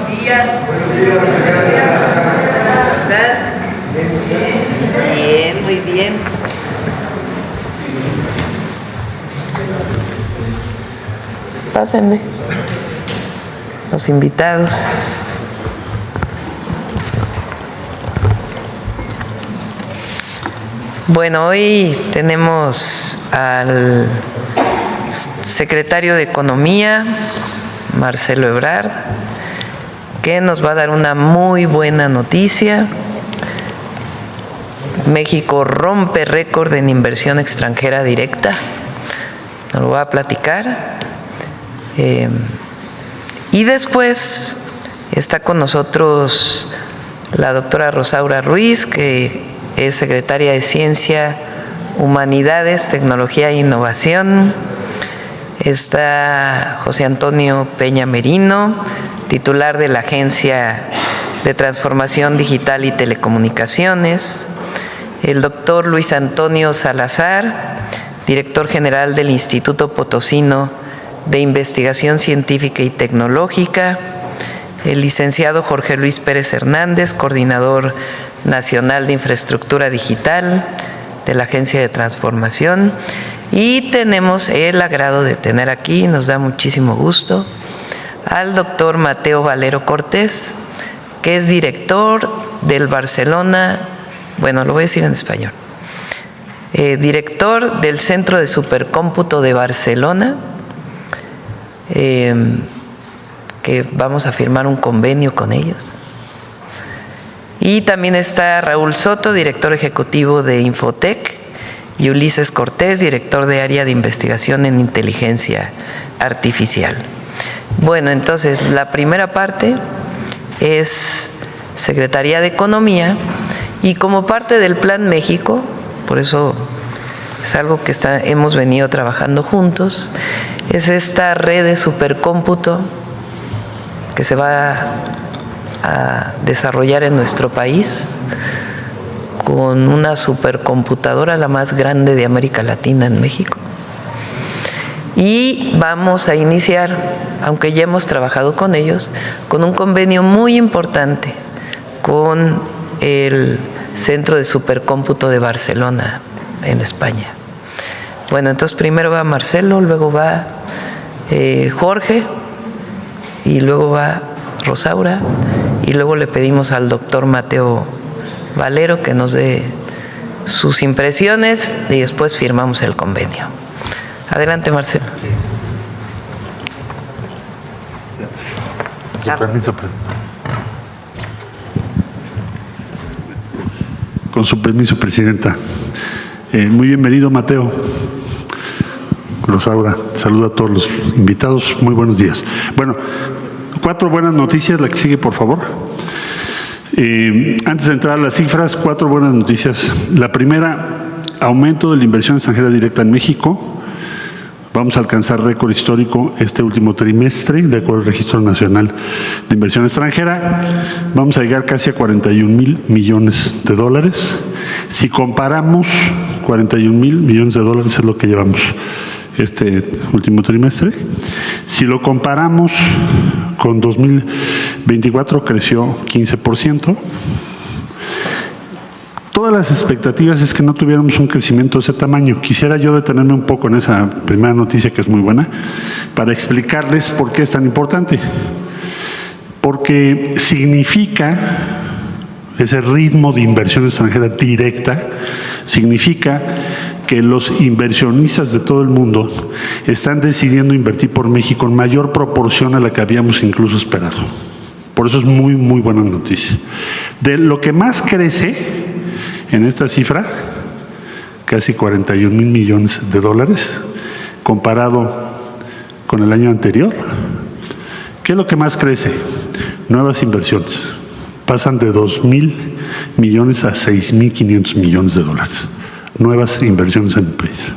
días. ¿Cómo están? Bien, muy bien. Pásenle. Los invitados. Bueno, hoy tenemos al secretario de Economía, Marcelo Ebrard, que nos va a dar una muy buena noticia. México rompe récord en inversión extranjera directa. Nos lo va a platicar. Y después está con nosotros la doctora Rosaura Ruiz, que es secretaria de Ciencia, Humanidades, Tecnología e Innovación. Está José Antonio Peña Merino, titular de la Agencia de Transformación Digital y Telecomunicaciones. El doctor Luis Antonio Salazar, director general del Instituto Potosino de Investigación Científica y Tecnológica. El licenciado Jorge Luis Pérez Hernández, coordinador nacional de infraestructura digital de la Agencia de Transformación. Y tenemos el agrado de tener aquí, nos da muchísimo gusto, al doctor Mateo Valero Cortés, que es director del Barcelona, bueno, lo voy a decir en español, director del Centro de Supercómputo de Barcelona, que vamos a firmar un convenio con ellos. Y también está Raúl Soto, director ejecutivo de Infotec, y Ulises Cortés, director de área de investigación en inteligencia artificial. Bueno, entonces la primera parte es Secretaría de Economía, y como parte del Plan México, por eso es algo que hemos venido trabajando juntos, es esta red de supercómputo que se va a desarrollar en nuestro país con una supercomputadora, la más grande de América Latina en México. Y vamos a iniciar, aunque ya hemos trabajado con ellos, con un convenio muy importante con el Centro de Supercómputo de Barcelona, en España. Bueno, entonces primero va Marcelo, luego va Jorge, y luego va Rosaura, y luego le pedimos al doctor Mateo Valero que nos dé sus impresiones y después firmamos el convenio. Adelante, Marcelo. Con su permiso, presidenta. Con su permiso, presidenta. Muy bienvenido, Mateo. Rosaura, saludo a todos los invitados. Muy buenos días. Bueno, 4 buenas noticias. La que sigue, por favor. Antes de entrar a las cifras, 4 buenas noticias. La primera, aumento de la inversión extranjera directa en México. Vamos a alcanzar récord histórico este último trimestre, de acuerdo al Registro Nacional de Inversión Extranjera. Vamos a llegar casi a 41,000 millones de dólares. Si comparamos, 41,000 millones de dólares es lo que llevamos este último trimestre. Si lo comparamos con 2024, creció 15%. Todas las expectativas es que no tuviéramos un crecimiento de ese tamaño. Quisiera yo detenerme un poco en esa primera noticia, que es muy buena, para explicarles por qué es tan importante. Porque significa, ese ritmo de inversión extranjera directa, significa que los inversionistas de todo el mundo están decidiendo invertir por México en mayor proporción a la que habíamos incluso esperado. Por eso es muy, muy buena noticia. De lo que más crece en esta cifra, casi 41,000 millones de dólares, comparado con el año anterior, ¿qué es lo que más crece? Nuevas inversiones. Pasan de 2,000 millones a 6,500 millones de dólares. Nuevas inversiones en el país.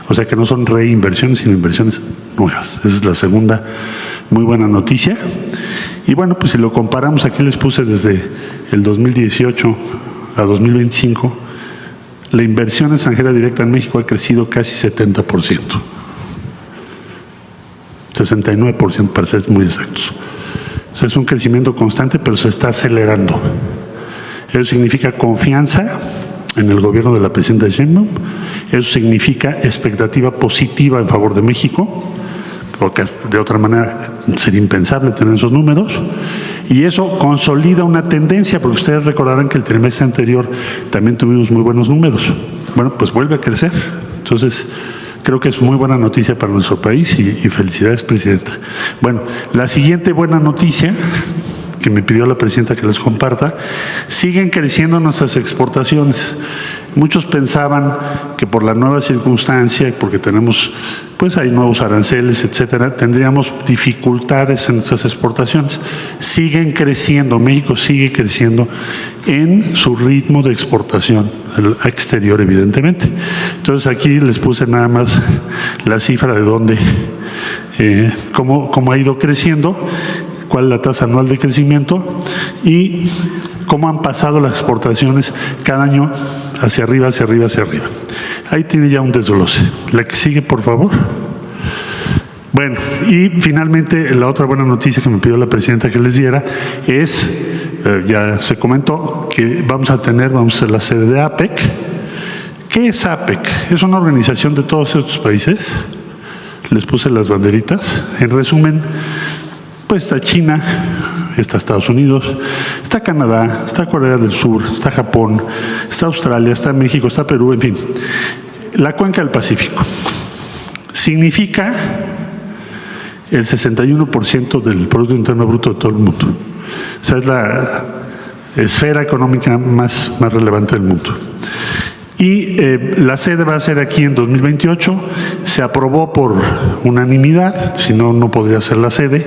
O sea que no son reinversiones, sino inversiones nuevas. Esa es la segunda muy buena noticia. Y bueno, pues si lo comparamos, aquí les puse desde el 2018 a 2025, la inversión extranjera directa en México ha crecido casi 70%. 69% para ser muy exactos. O sea, es un crecimiento constante, pero se está acelerando. Eso significa confianza en el gobierno de la presidenta Sheinbaum. Eso significa expectativa positiva en favor de México, porque de otra manera sería impensable tener esos números. Y eso consolida una tendencia, porque ustedes recordarán que el trimestre anterior también tuvimos muy buenos números. Bueno, pues vuelve a crecer. Entonces, creo que es muy buena noticia para nuestro país y felicidades, Presidenta. Bueno, la siguiente buena noticia que me pidió la Presidenta que les comparta, siguen creciendo nuestras exportaciones. Muchos pensaban que por la nueva circunstancia, porque tenemos, pues hay nuevos aranceles, etcétera, tendríamos dificultades en nuestras exportaciones. Siguen creciendo, México sigue creciendo en su ritmo de exportación al exterior, evidentemente. Entonces aquí les puse nada más la cifra de dónde, cómo ha ido creciendo, cuál es la tasa anual de crecimiento y cómo han pasado las exportaciones cada año hacia arriba, hacia arriba, hacia arriba. Ahí tiene ya un desglose. La que sigue, por favor. Bueno, y finalmente la otra buena noticia que me pidió la Presidenta que les diera es, ya se comentó, que vamos a ser la sede de APEC. ¿Qué es APEC? Es una organización de todos estos países. Les puse las banderitas. En resumen, pues está China, está Estados Unidos, está Canadá, está Corea del Sur, está Japón, está Australia, está México, está Perú, en fin. La cuenca del Pacífico. Significa el 61% del Producto Interno Bruto de todo el mundo. O sea, es la esfera económica más relevante del mundo. Y la sede va a ser aquí en 2028, se aprobó por unanimidad, si no, no podría ser la sede,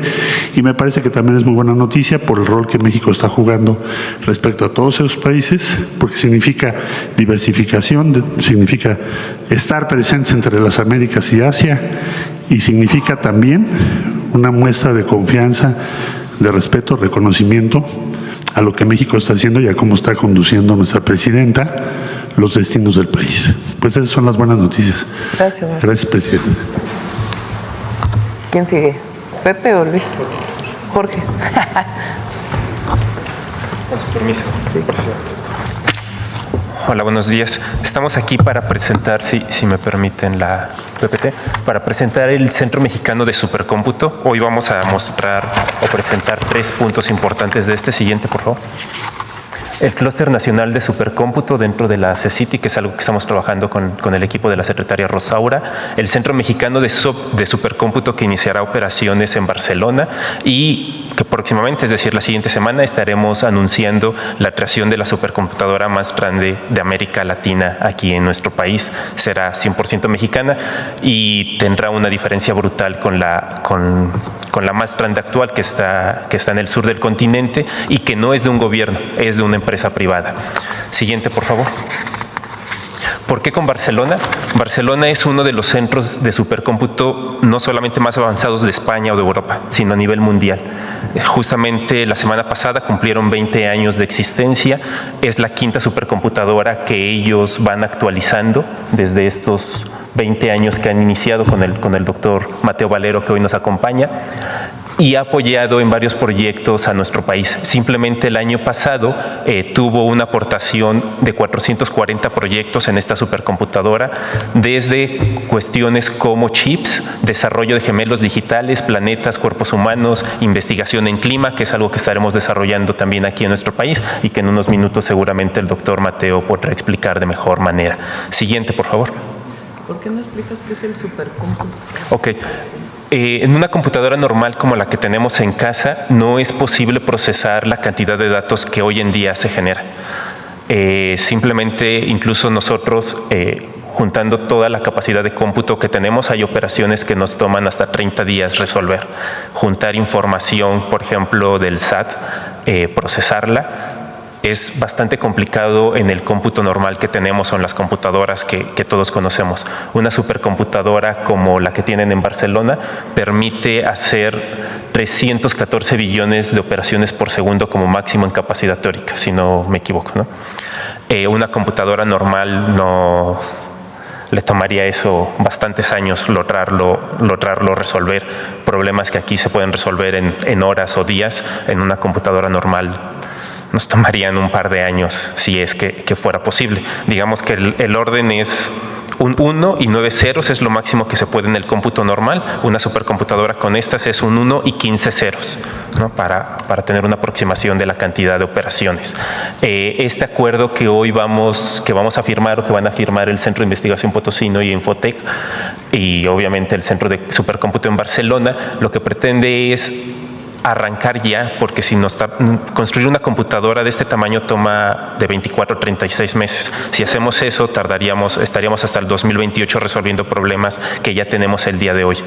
y me parece que también es muy buena noticia por el rol que México está jugando respecto a todos esos países, porque significa diversificación, significa estar presentes entre las Américas y Asia, y significa también una muestra de confianza, de respeto, reconocimiento a lo que México está haciendo y a cómo está conduciendo nuestra presidenta los destinos del país. Pues esas son las buenas noticias. Gracias. Gracias, Presidente. ¿Quién sigue? ¿Pepe o Luis? Jorge. Con su permiso, Sí. Presidente. Hola, buenos días. Estamos aquí para presentar, si me permiten la PPT, para presentar el Centro Mexicano de Supercómputo. Hoy vamos a mostrar o presentar 3 puntos importantes de este. Siguiente, por favor. El Clúster Nacional de Supercómputo dentro de la CECITI, que es algo que estamos trabajando con el equipo de la secretaria Rosaura. El Centro Mexicano de Supercómputo, que iniciará operaciones en Barcelona y que próximamente, es decir, la siguiente semana, estaremos anunciando la creación de la supercomputadora más grande de América Latina aquí en nuestro país. Será 100% mexicana y tendrá una diferencia brutal con la más grande actual que está en el sur del continente y que no es de un gobierno, es de una empresa privada. Siguiente, por favor. ¿Por qué con Barcelona? Barcelona es uno de los centros de supercómputo no solamente más avanzados de España o de Europa, sino a nivel mundial. Justamente la semana pasada cumplieron 20 años de existencia. Es la 5ª supercomputadora que ellos van actualizando desde estos 20 años que han iniciado con el doctor Mateo Valero, que hoy nos acompaña, y ha apoyado en varios proyectos a nuestro país. Simplemente el año pasado tuvo una aportación de 440 proyectos en esta supercomputadora, desde cuestiones como chips, desarrollo de gemelos digitales, planetas, cuerpos humanos, investigación en clima, que es algo que estaremos desarrollando también aquí en nuestro país y que en unos minutos seguramente el doctor Mateo podrá explicar de mejor manera. Siguiente, por favor. ¿Por qué no explicas qué es el supercómputo? Ok. En una computadora normal como la que tenemos en casa, no es posible procesar la cantidad de datos que hoy en día se genera. Simplemente, incluso nosotros, juntando toda la capacidad de cómputo que tenemos, hay operaciones que nos toman hasta 30 días resolver. Juntar información, por ejemplo, del SAT, procesarla, es bastante complicado en el cómputo normal que tenemos o en las computadoras que todos conocemos. Una supercomputadora como la que tienen en Barcelona permite hacer 314 billones de operaciones por segundo como máximo en capacidad teórica, si no me equivoco, ¿no? Una computadora normal le tomaría eso bastantes años lograrlo resolver. Problemas que aquí se pueden resolver en horas o días, en una computadora normal nos tomarían un par de años si es que fuera posible. Digamos que el orden es un 1 y 9 ceros, es lo máximo que se puede en el cómputo normal. Una supercomputadora con estas es un 1 y 15 ceros, ¿no? Para tener una aproximación de la cantidad de operaciones. Este acuerdo que hoy vamos a firmar o que van a firmar el Centro de Investigación Potosino y Infotec y obviamente el Centro de Supercómputo en Barcelona, lo que pretende es arrancar ya, porque si construir una computadora de este tamaño toma de 24 a 36 meses. Si hacemos eso, estaríamos hasta el 2028 resolviendo problemas que ya tenemos el día de hoy.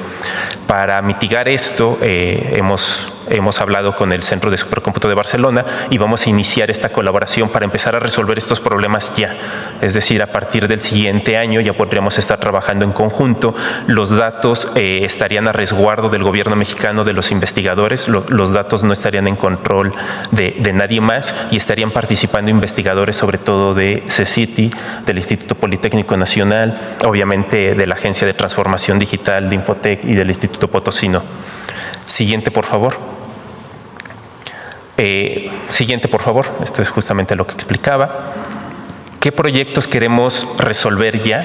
Para mitigar esto, hemos hablado con el Centro de Supercómputo de Barcelona y vamos a iniciar esta colaboración para empezar a resolver estos problemas ya. Es decir, a partir del siguiente año ya podríamos estar trabajando en conjunto. Los datos estarían a resguardo del gobierno mexicano, de los investigadores. Los datos no estarían en control de nadie más y estarían participando investigadores, sobre todo de CECITI, del Instituto Politécnico Nacional, obviamente de la Agencia de Transformación Digital de Infotec y del Instituto Potosino. Siguiente, por favor. Siguiente, por favor. Esto es justamente lo que explicaba. ¿Qué proyectos queremos resolver ya?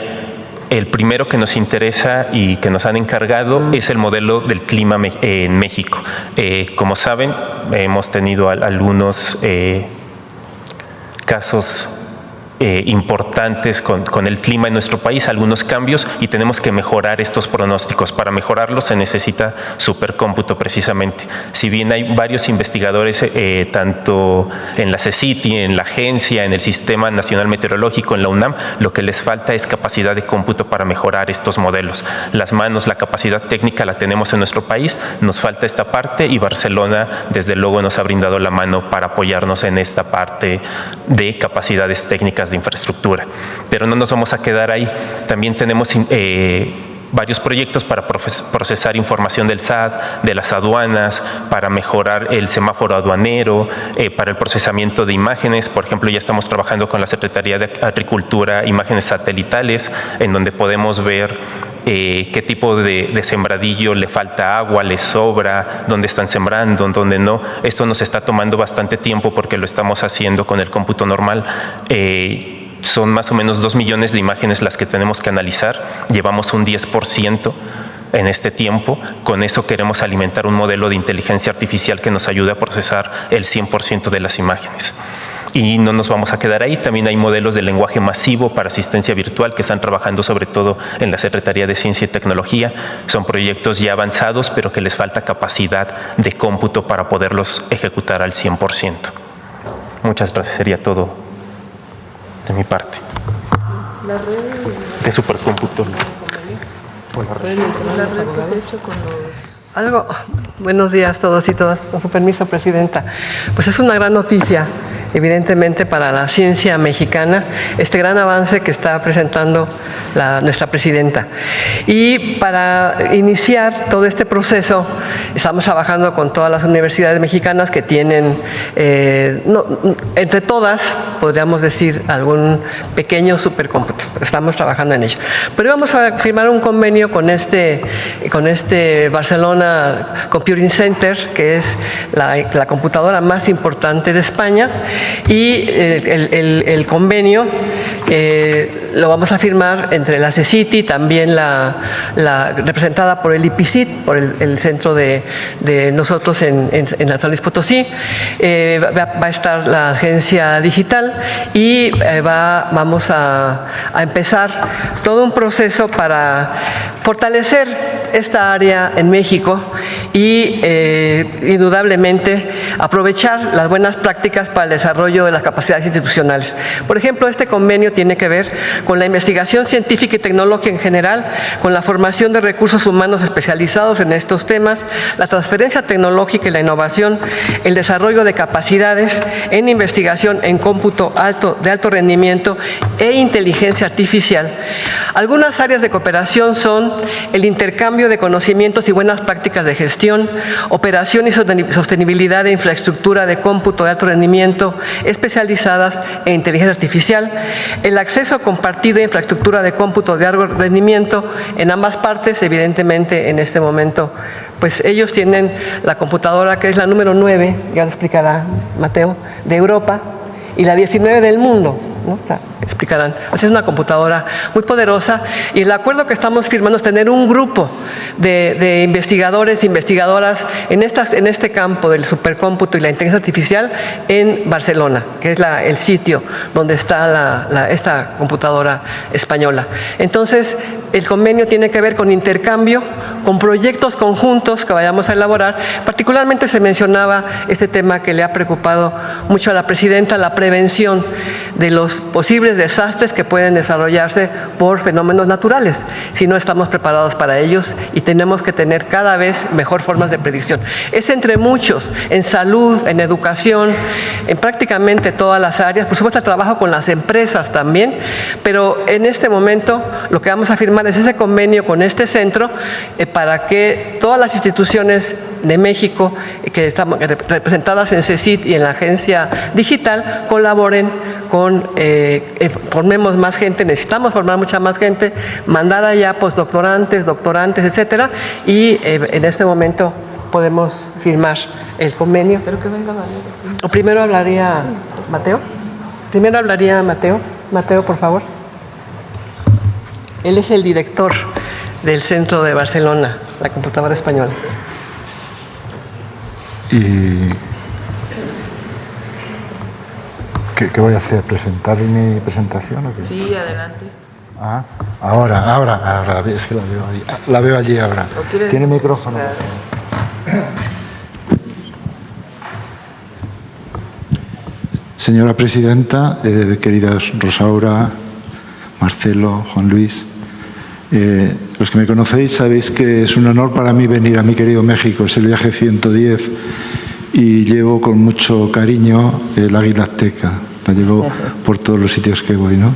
El primero que nos interesa y que nos han encargado es el modelo del clima en México. Como saben, hemos tenido algunos casos importantes con el clima en nuestro país, algunos cambios, y tenemos que mejorar estos pronósticos. Para mejorarlos se necesita supercómputo precisamente. Si bien hay varios investigadores, tanto en la CECITI, en la agencia, en el Sistema Nacional Meteorológico, en la UNAM, lo que les falta es capacidad de cómputo para mejorar estos modelos. Las manos, la capacidad técnica la tenemos en nuestro país, nos falta esta parte y Barcelona desde luego nos ha brindado la mano para apoyarnos en esta parte de capacidades técnicas de infraestructura. Pero no nos vamos a quedar ahí. También tenemos varios proyectos para procesar información del SAT, de las aduanas, para mejorar el semáforo aduanero, para el procesamiento de imágenes. Por ejemplo, ya estamos trabajando con la Secretaría de Agricultura, imágenes satelitales, en donde podemos ver qué tipo de sembradillo le falta agua, le sobra, dónde están sembrando, dónde no. Esto nos está tomando bastante tiempo porque lo estamos haciendo con el cómputo normal. Son más o menos 2 millones de imágenes las que tenemos que analizar. Llevamos un 10% en este tiempo. Con eso queremos alimentar un modelo de inteligencia artificial que nos ayude a procesar el 100% de las imágenes. Y no nos vamos a quedar ahí. También hay modelos de lenguaje masivo para asistencia virtual que están trabajando sobre todo en la Secretaría de Ciencia y Tecnología. Son proyectos ya avanzados, pero que les falta capacidad de cómputo para poderlos ejecutar al 100%. Muchas gracias. Sería todo de mi parte. La red De supercómputo. que se ha hecho con los... Buenos días a todos y todas. Con su permiso, Presidenta. Pues es una gran noticia, evidentemente, para la ciencia mexicana, este gran avance que está presentando nuestra Presidenta. Y para iniciar todo este proceso, estamos trabajando con todas las universidades mexicanas que tienen, entre todas, podríamos decir, algún pequeño supercómputo. Estamos trabajando en ello. Pero vamos a firmar un convenio con este Barcelona Computing Center, que es la computadora más importante de España, y el convenio lo vamos a firmar entre la CECITI, también representada por el IPICIT, por el centro de nosotros en San Luis Potosí. Va a estar la agencia digital y vamos a empezar todo un proceso para fortalecer esta área en México y indudablemente aprovechar las buenas prácticas para el desarrollo de las capacidades institucionales. Por ejemplo, este convenio tiene que ver con la investigación científica y tecnológica en general, con la formación de recursos humanos especializados en estos temas, la transferencia tecnológica y la innovación, el desarrollo de capacidades en investigación en cómputo de alto rendimiento e inteligencia artificial. Algunas áreas de cooperación son el intercambio de conocimientos y buenas prácticas de gestión, operación y sostenibilidad de infraestructura de cómputo de alto rendimiento especializadas en inteligencia artificial, el acceso compartido a infraestructura de cómputo de alto rendimiento en ambas partes. Evidentemente, en este momento, pues ellos tienen la computadora que es la número 9, ya lo explicará Mateo, de Europa, y la 19 del mundo, ¿no? O sea, explicarán. O sea, es una computadora muy poderosa, y el acuerdo que estamos firmando es tener un grupo de investigadores e investigadoras en este campo del supercómputo y la inteligencia artificial en Barcelona, que es el sitio donde está esta computadora española. Entonces, el convenio tiene que ver con intercambio, con proyectos conjuntos que vayamos a elaborar. Particularmente se mencionaba este tema que le ha preocupado mucho a la presidenta, la prevención de los posibles desastres que pueden desarrollarse por fenómenos naturales, si no estamos preparados para ellos, y tenemos que tener cada vez mejor formas de predicción. Es entre muchos, en salud, en educación, en prácticamente todas las áreas. Por supuesto, el trabajo con las empresas también, pero en este momento lo que vamos a firmar es ese convenio con este centro para que todas las instituciones de México que están representadas en CECIT y en la agencia digital colaboren formemos más gente. Necesitamos formar mucha más gente, mandar allá postdoctorantes, doctorantes, etcétera, y en este momento podemos firmar el convenio. Pero que venga Valero. ¿O primero hablaría Mateo? Primero hablaría Mateo. Mateo, por favor. Él es el director del Centro de Barcelona, la computadora española. ¿Y qué voy a hacer? ¿Presentar mi presentación o qué? Sí, adelante. Ah, ahora, es que la veo allí ahora. ¿Tiene micrófono? Señora presidenta, queridas Rosaura, Marcelo, Juan Luis, los que me conocéis sabéis que es un honor para mí venir a mi querido México. Es el viaje 110 y llevo con mucho cariño el águila azteca. La llevo por todos los sitios que voy, ¿no?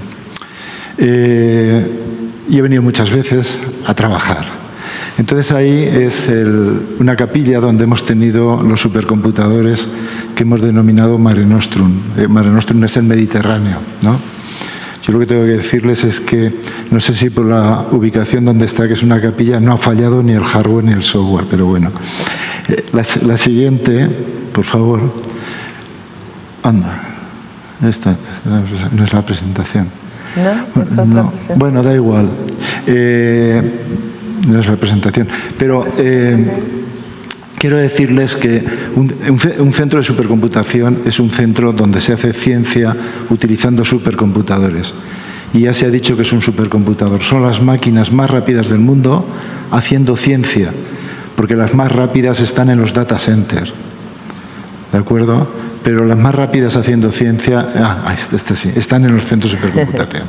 Y he venido muchas veces a trabajar. Entonces ahí es una capilla donde hemos tenido los supercomputadores que hemos denominado Mare Nostrum. Mare Nostrum es el Mediterráneo, ¿no? Yo lo que tengo que decirles es que no sé si por la ubicación donde está, que es una capilla, no ha fallado ni el hardware ni el software, pero bueno. La siguiente, por favor. Anda, esta no es la presentación. No, es otra presentación. Bueno, da igual. No es la presentación. Pero quiero decirles que un centro de supercomputación es un centro donde se hace ciencia utilizando supercomputadores. Y ya se ha dicho que es un supercomputador. Son las máquinas más rápidas del mundo haciendo ciencia, porque las más rápidas están en los data centers. ¿De acuerdo? Pero las más rápidas haciendo ciencia, sí, están en los centros de supercomputación.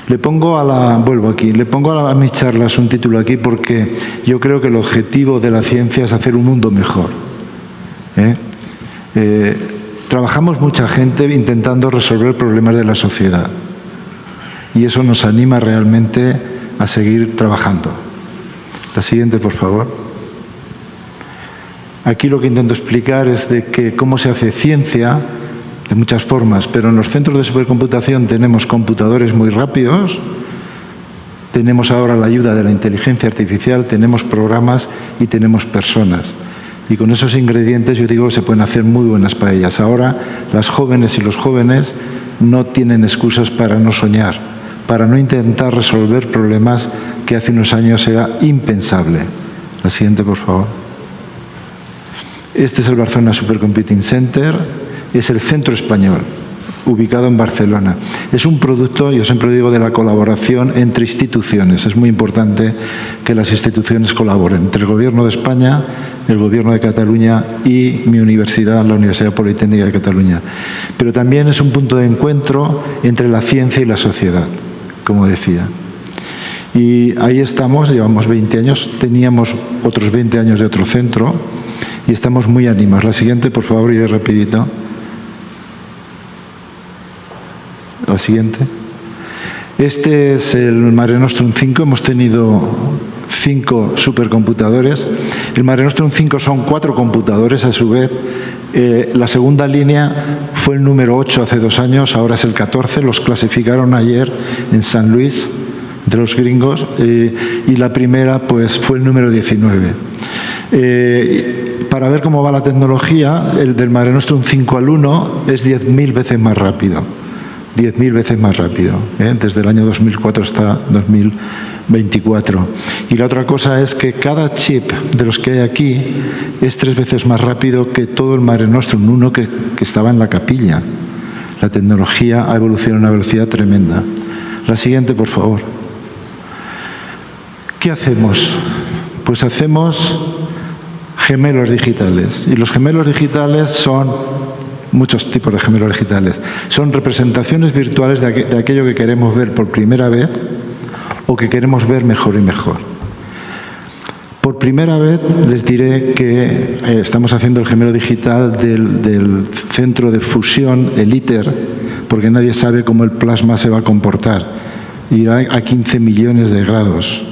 Le pongo a mis charlas un título aquí porque yo creo que el objetivo de la ciencia es hacer un mundo mejor. Trabajamos mucha gente intentando resolver problemas de la sociedad y eso nos anima realmente a seguir trabajando. La siguiente, por favor. Aquí lo que intento explicar es de que cómo se hace ciencia de muchas formas, pero en los centros de supercomputación tenemos computadores muy rápidos, tenemos ahora la ayuda de la inteligencia artificial, tenemos programas y tenemos personas. Y con esos ingredientes yo digo que se pueden hacer muy buenas paellas. Ahora las jóvenes y los jóvenes no tienen excusas para no soñar, para no intentar resolver problemas que hace unos años era impensable. La siguiente, por favor. Este es el Barcelona Supercomputing Center, es el centro español, ubicado en Barcelona. Es un producto, yo siempre digo, de la colaboración entre instituciones. Es muy importante que las instituciones colaboren, entre el Gobierno de España, el Gobierno de Cataluña y mi universidad, la Universidad Politécnica de Cataluña. Pero también es un punto de encuentro entre la ciencia y la sociedad, como decía. Y ahí estamos, llevamos 20 años, teníamos otros 20 años de otro centro y estamos muy animados. La siguiente, por favor, iré rapidito. La siguiente. Este es el Mare Nostrum 5. Hemos tenido 5 supercomputadores. El Mare Nostrum 5 son 4 computadores a su vez. La segunda línea fue el número 8 hace 2 años, ahora es el 14. Los clasificaron ayer en San Luis, de los gringos, y la primera pues fue el número 19. Para ver cómo va la tecnología, el del Mare Nostrum 5 al 1 es 10.000 veces más rápido. 10.000 veces más rápido, desde el año 2004 hasta 2024. Y la otra cosa es que cada chip de los que hay aquí es 3 veces más rápido que todo el Mare Nostrum 1 que estaba en la capilla. La tecnología ha evolucionado a una velocidad tremenda. La siguiente, por favor. ¿Qué hacemos? Pues hacemos gemelos digitales. Y los gemelos digitales son muchos tipos de gemelos digitales. Son representaciones virtuales de aquello que queremos ver por primera vez o que queremos ver mejor y mejor. Por primera vez les diré que estamos haciendo el gemelo digital del centro de fusión, el ITER, porque nadie sabe cómo el plasma se va a comportar. Irá a 15 millones de grados.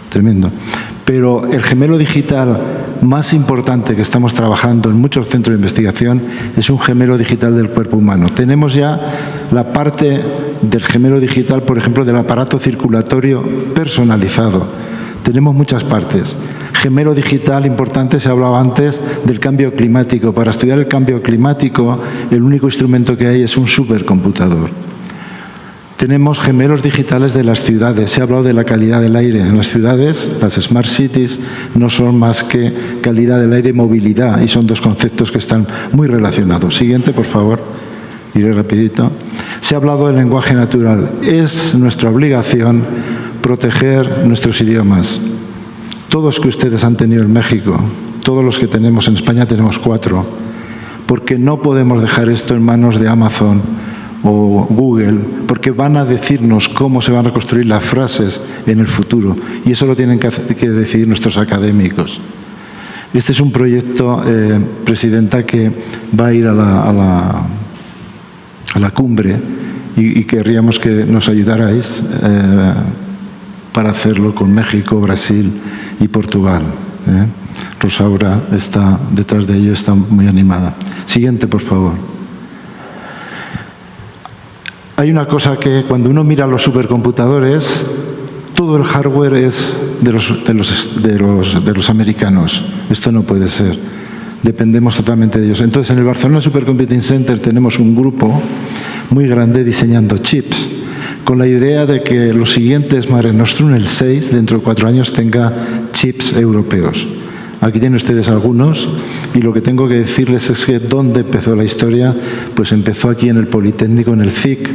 Tremendo. Pero el gemelo digital más importante que estamos trabajando en muchos centros de investigación es un gemelo digital del cuerpo humano. Tenemos ya la parte del gemelo digital, por ejemplo, del aparato circulatorio personalizado. Tenemos muchas partes. Gemelo digital importante, se hablaba antes del cambio climático. Para estudiar el cambio climático, el único instrumento que hay es un supercomputador. Tenemos gemelos digitales de las ciudades. Se ha hablado de la calidad del aire. En las ciudades, las smart cities no son más que calidad del aire y movilidad, y son 2 conceptos que están muy relacionados. Siguiente, por favor. Iré rapidito. Se ha hablado del lenguaje natural. Es nuestra obligación proteger nuestros idiomas. Todos que ustedes han tenido en México, todos los que tenemos en España, tenemos 4. Porque no podemos dejar esto en manos de Amazon o Google, porque van a decirnos cómo se van a construir las frases en el futuro, y eso lo tienen que decidir nuestros académicos. Este es un proyecto, Presidenta, que va a ir a la cumbre, y querríamos que nos ayudarais para hacerlo con México, Brasil y Portugal. Rosaura está detrás de ello, está muy animada. Siguiente, por favor. Hay una cosa que cuando uno mira los supercomputadores, todo el hardware es de los americanos. Esto no puede ser. Dependemos totalmente de ellos. Entonces, en el Barcelona Supercomputing Center tenemos un grupo muy grande diseñando chips, con la idea de que los siguientes Mare Nostrum, el 6, dentro de 4 años, tenga chips europeos. Aquí tienen ustedes algunos, y lo que tengo que decirles es que ¿dónde empezó la historia? Pues empezó aquí en el Politécnico, en el CIC,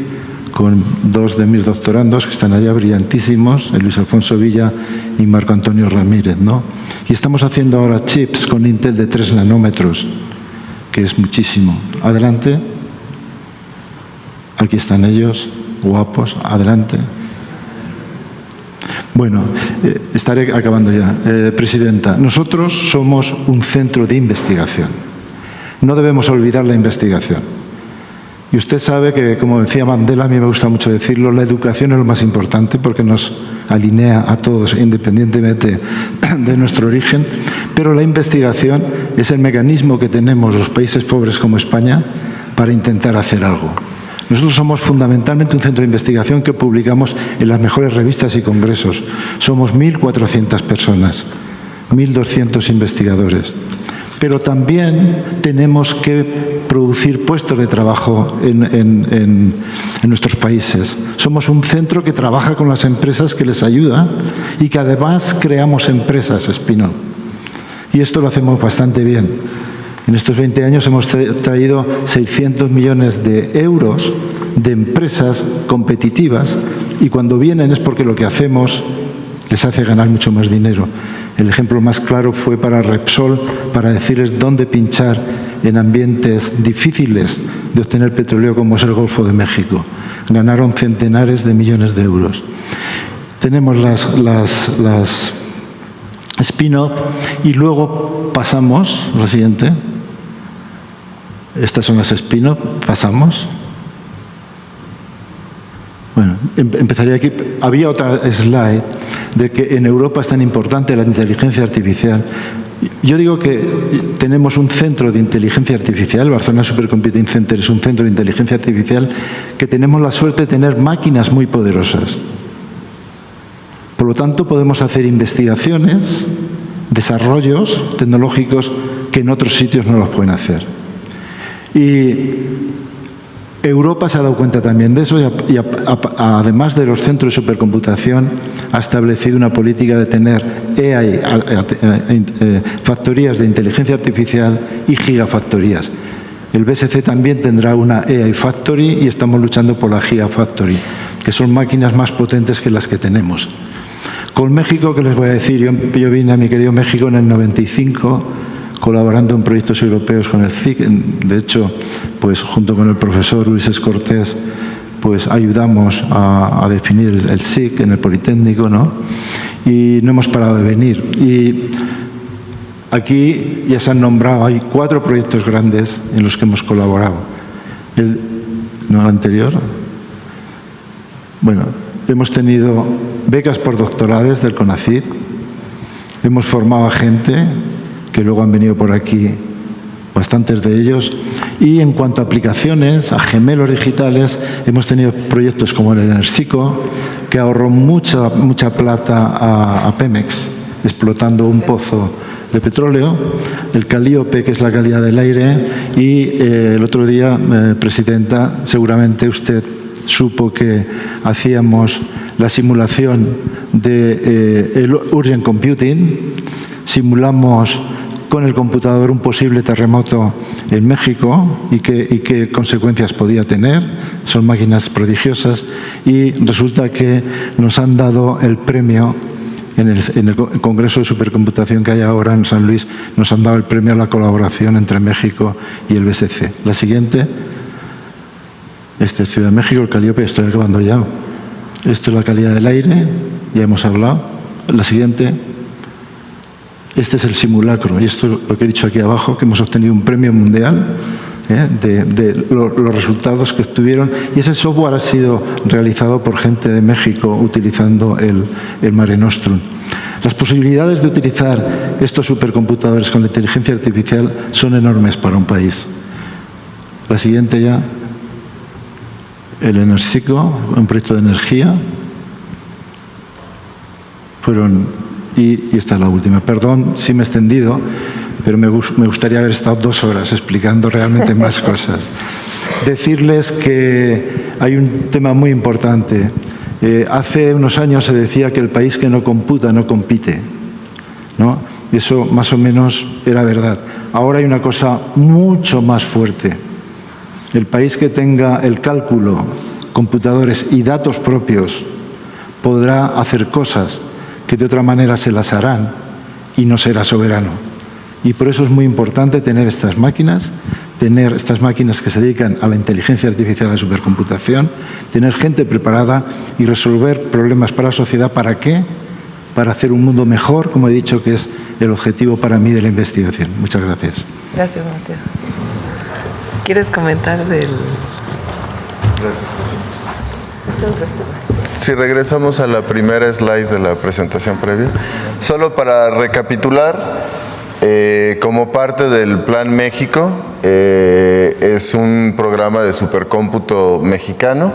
con 2 de mis doctorandos que están allá brillantísimos, el Luis Alfonso Villa y Marco Antonio Ramírez, ¿no? Y estamos haciendo ahora chips con Intel de 3 nanómetros, que es muchísimo. Adelante. Aquí están ellos, guapos. Adelante. Bueno, estaré acabando ya. Presidenta, nosotros somos un centro de investigación. No debemos olvidar la investigación. Y usted sabe que, como decía Mandela, a mí me gusta mucho decirlo, la educación es lo más importante porque nos alinea a todos, independientemente de nuestro origen, pero la investigación es el mecanismo que tenemos los países pobres como España para intentar hacer algo. Nosotros somos fundamentalmente un centro de investigación que publicamos en las mejores revistas y congresos. Somos 1.400 personas, 1.200 investigadores. Pero también tenemos que producir puestos de trabajo en nuestros países. Somos un centro que trabaja con las empresas, que les ayuda, y que además creamos empresas spin-off. Y esto lo hacemos bastante bien. En estos 20 años hemos traído 600 millones de euros de empresas competitivas, y cuando vienen es porque lo que hacemos les hace ganar mucho más dinero. El ejemplo más claro fue para Repsol, para decirles dónde pinchar en ambientes difíciles de obtener petróleo como es el Golfo de México. Ganaron centenares de millones de euros. Tenemos las spin-off y luego pasamos, la siguiente. Estas son las spin-off, pasamos. Bueno, empezaría aquí. Había otra slide de que en Europa es tan importante la inteligencia artificial. Yo digo que tenemos un centro de inteligencia artificial, Barcelona Supercomputing Center es un centro de inteligencia artificial, que tenemos la suerte de tener máquinas muy poderosas. Por lo tanto, podemos hacer investigaciones, desarrollos tecnológicos que en otros sitios no los pueden hacer. Y Europa se ha dado cuenta también de eso y además de los centros de supercomputación ha establecido una política de tener AI, factorías de inteligencia artificial y gigafactorías. El BSC también tendrá una AI Factory y estamos luchando por la Gigafactory, que son máquinas más potentes que las que tenemos. Con México, ¿qué les voy a decir? Yo vine a mi querido México en el 95, colaborando en proyectos europeos con el CIC. De hecho, pues junto con el profesor Ulises Cortés, pues ayudamos a definir el SIC en el Politécnico, ¿no? Y no hemos parado de venir. Y aquí ya se han nombrado, hay 4 proyectos grandes en los que hemos colaborado. El anterior. Bueno, hemos tenido becas postdoctorales del CONACYT, hemos formado a gente que luego han venido por aquí, bastantes de ellos, y en cuanto a aplicaciones, a gemelos digitales, hemos tenido proyectos como el Enersico, que ahorró mucha plata a Pemex, explotando un pozo de petróleo, el Calíope, que es la calidad del aire, y el otro día, Presidenta, seguramente usted supo que hacíamos la simulación de el Urgent Computing, simulamos con el computador un posible terremoto en México y qué consecuencias podía tener. Son máquinas prodigiosas y resulta que nos han dado el premio en el Congreso de Supercomputación que hay ahora en San Luis, nos han dado el premio a la colaboración entre México y el BSC. La siguiente, este es Ciudad de México, el Calíope, estoy acabando ya. Esto es la calidad del aire, ya hemos hablado. La siguiente. Este es el simulacro, y esto es lo que he dicho aquí abajo, que hemos obtenido un premio mundial de los resultados que obtuvieron, y ese software ha sido realizado por gente de México utilizando el Mare Nostrum. Las posibilidades de utilizar estos supercomputadores con la inteligencia artificial son enormes para un país. La siguiente ya, el Enersico, un proyecto de energía. Y esta es la última. Perdón si me he extendido, pero me gustaría haber estado 2 horas explicando realmente más cosas. Decirles que hay un tema muy importante. Hace unos años se decía que el país que no computa no compite, ¿no? Eso más o menos era verdad. Ahora hay una cosa mucho más fuerte. El país que tenga el cálculo, computadores y datos propios podrá hacer cosas que de otra manera se las harán y no será soberano. Y por eso es muy importante tener estas máquinas que se dedican a la inteligencia artificial, a la supercomputación, tener gente preparada y resolver problemas para la sociedad. ¿Para qué? Para hacer un mundo mejor, como he dicho, que es el objetivo para mí de la investigación. Muchas gracias. Gracias, Mateo. ¿Quieres comentar del...? Si regresamos a la primera slide de la presentación previa, solo para recapitular, como parte del Plan México, es un programa de supercómputo mexicano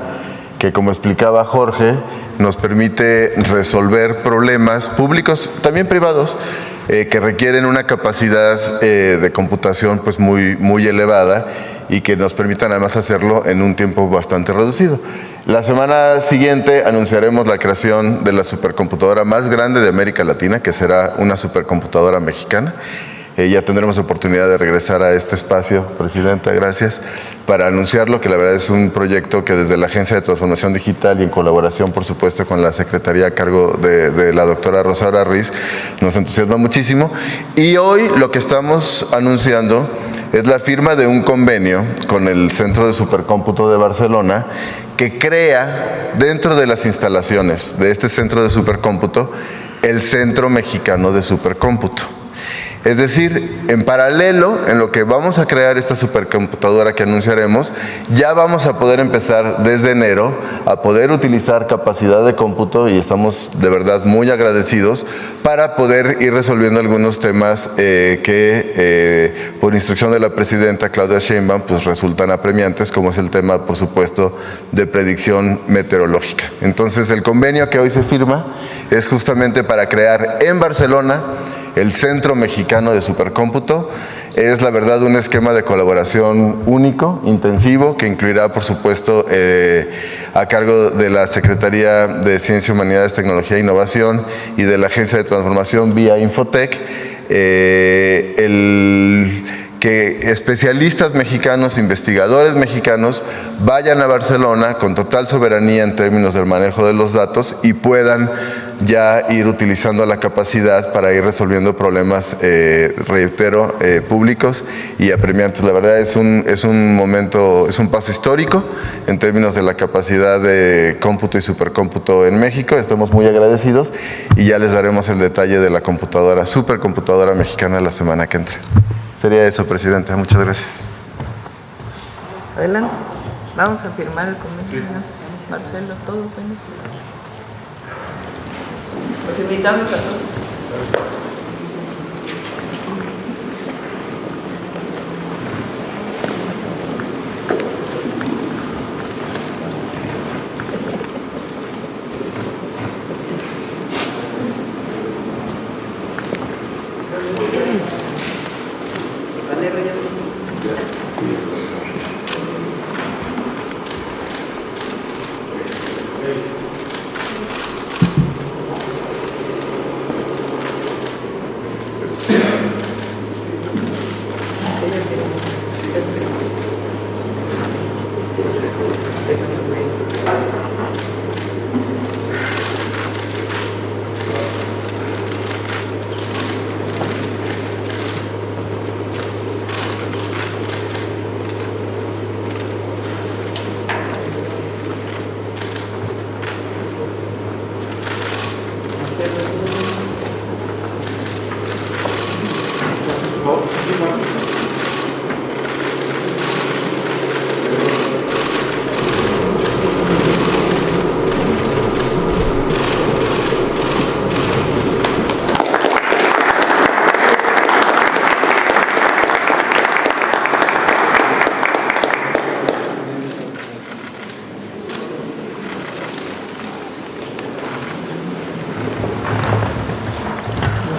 que, como explicaba Jorge, nos permite resolver problemas públicos, también privados, que requieren una capacidad de computación pues muy elevada y que nos permitan además hacerlo en un tiempo bastante reducido. La semana siguiente anunciaremos la creación de la supercomputadora más grande de América Latina, que será una supercomputadora mexicana. Ya tendremos oportunidad de regresar a este espacio, Presidenta, gracias, para anunciarlo, que la verdad es un proyecto que desde la Agencia de Transformación Digital y en colaboración, por supuesto, con la Secretaría a cargo de la doctora Rosaura Ruiz, nos entusiasma muchísimo. Y hoy lo que estamos anunciando es la firma de un convenio con el Centro de Supercómputo de Barcelona, que crea dentro de las instalaciones de este centro de supercómputo el Centro Mexicano de Supercómputo. Es decir, en paralelo, en lo que vamos a crear esta supercomputadora que anunciaremos, ya vamos a poder empezar desde enero a poder utilizar capacidad de cómputo, y estamos de verdad muy agradecidos, para poder ir resolviendo algunos temas que por instrucción de la presidenta Claudia Sheinbaum pues resultan apremiantes, como es el tema, por supuesto, de predicción meteorológica. Entonces, el convenio que hoy se firma es justamente para crear en Barcelona el Centro Mexicano de Supercómputo. Es, la verdad, un esquema de colaboración único, intensivo, que incluirá, por supuesto, a cargo de la Secretaría de Ciencia, Humanidades, Tecnología e Innovación y de la Agencia de Transformación vía Infotec, que especialistas mexicanos, investigadores mexicanos, vayan a Barcelona con total soberanía en términos del manejo de los datos y puedan ya ir utilizando la capacidad para ir resolviendo problemas, reitero, públicos y apremiantes. La verdad es un momento, es un paso histórico en términos de la capacidad de cómputo y supercómputo en México. Estamos muy agradecidos y ya les daremos el detalle de la computadora, supercomputadora mexicana la semana que entra. Sería eso, Presidenta. Muchas gracias. Adelante. Vamos a firmar el convenio. Marcelo, todos ven. Los invitamos a todos.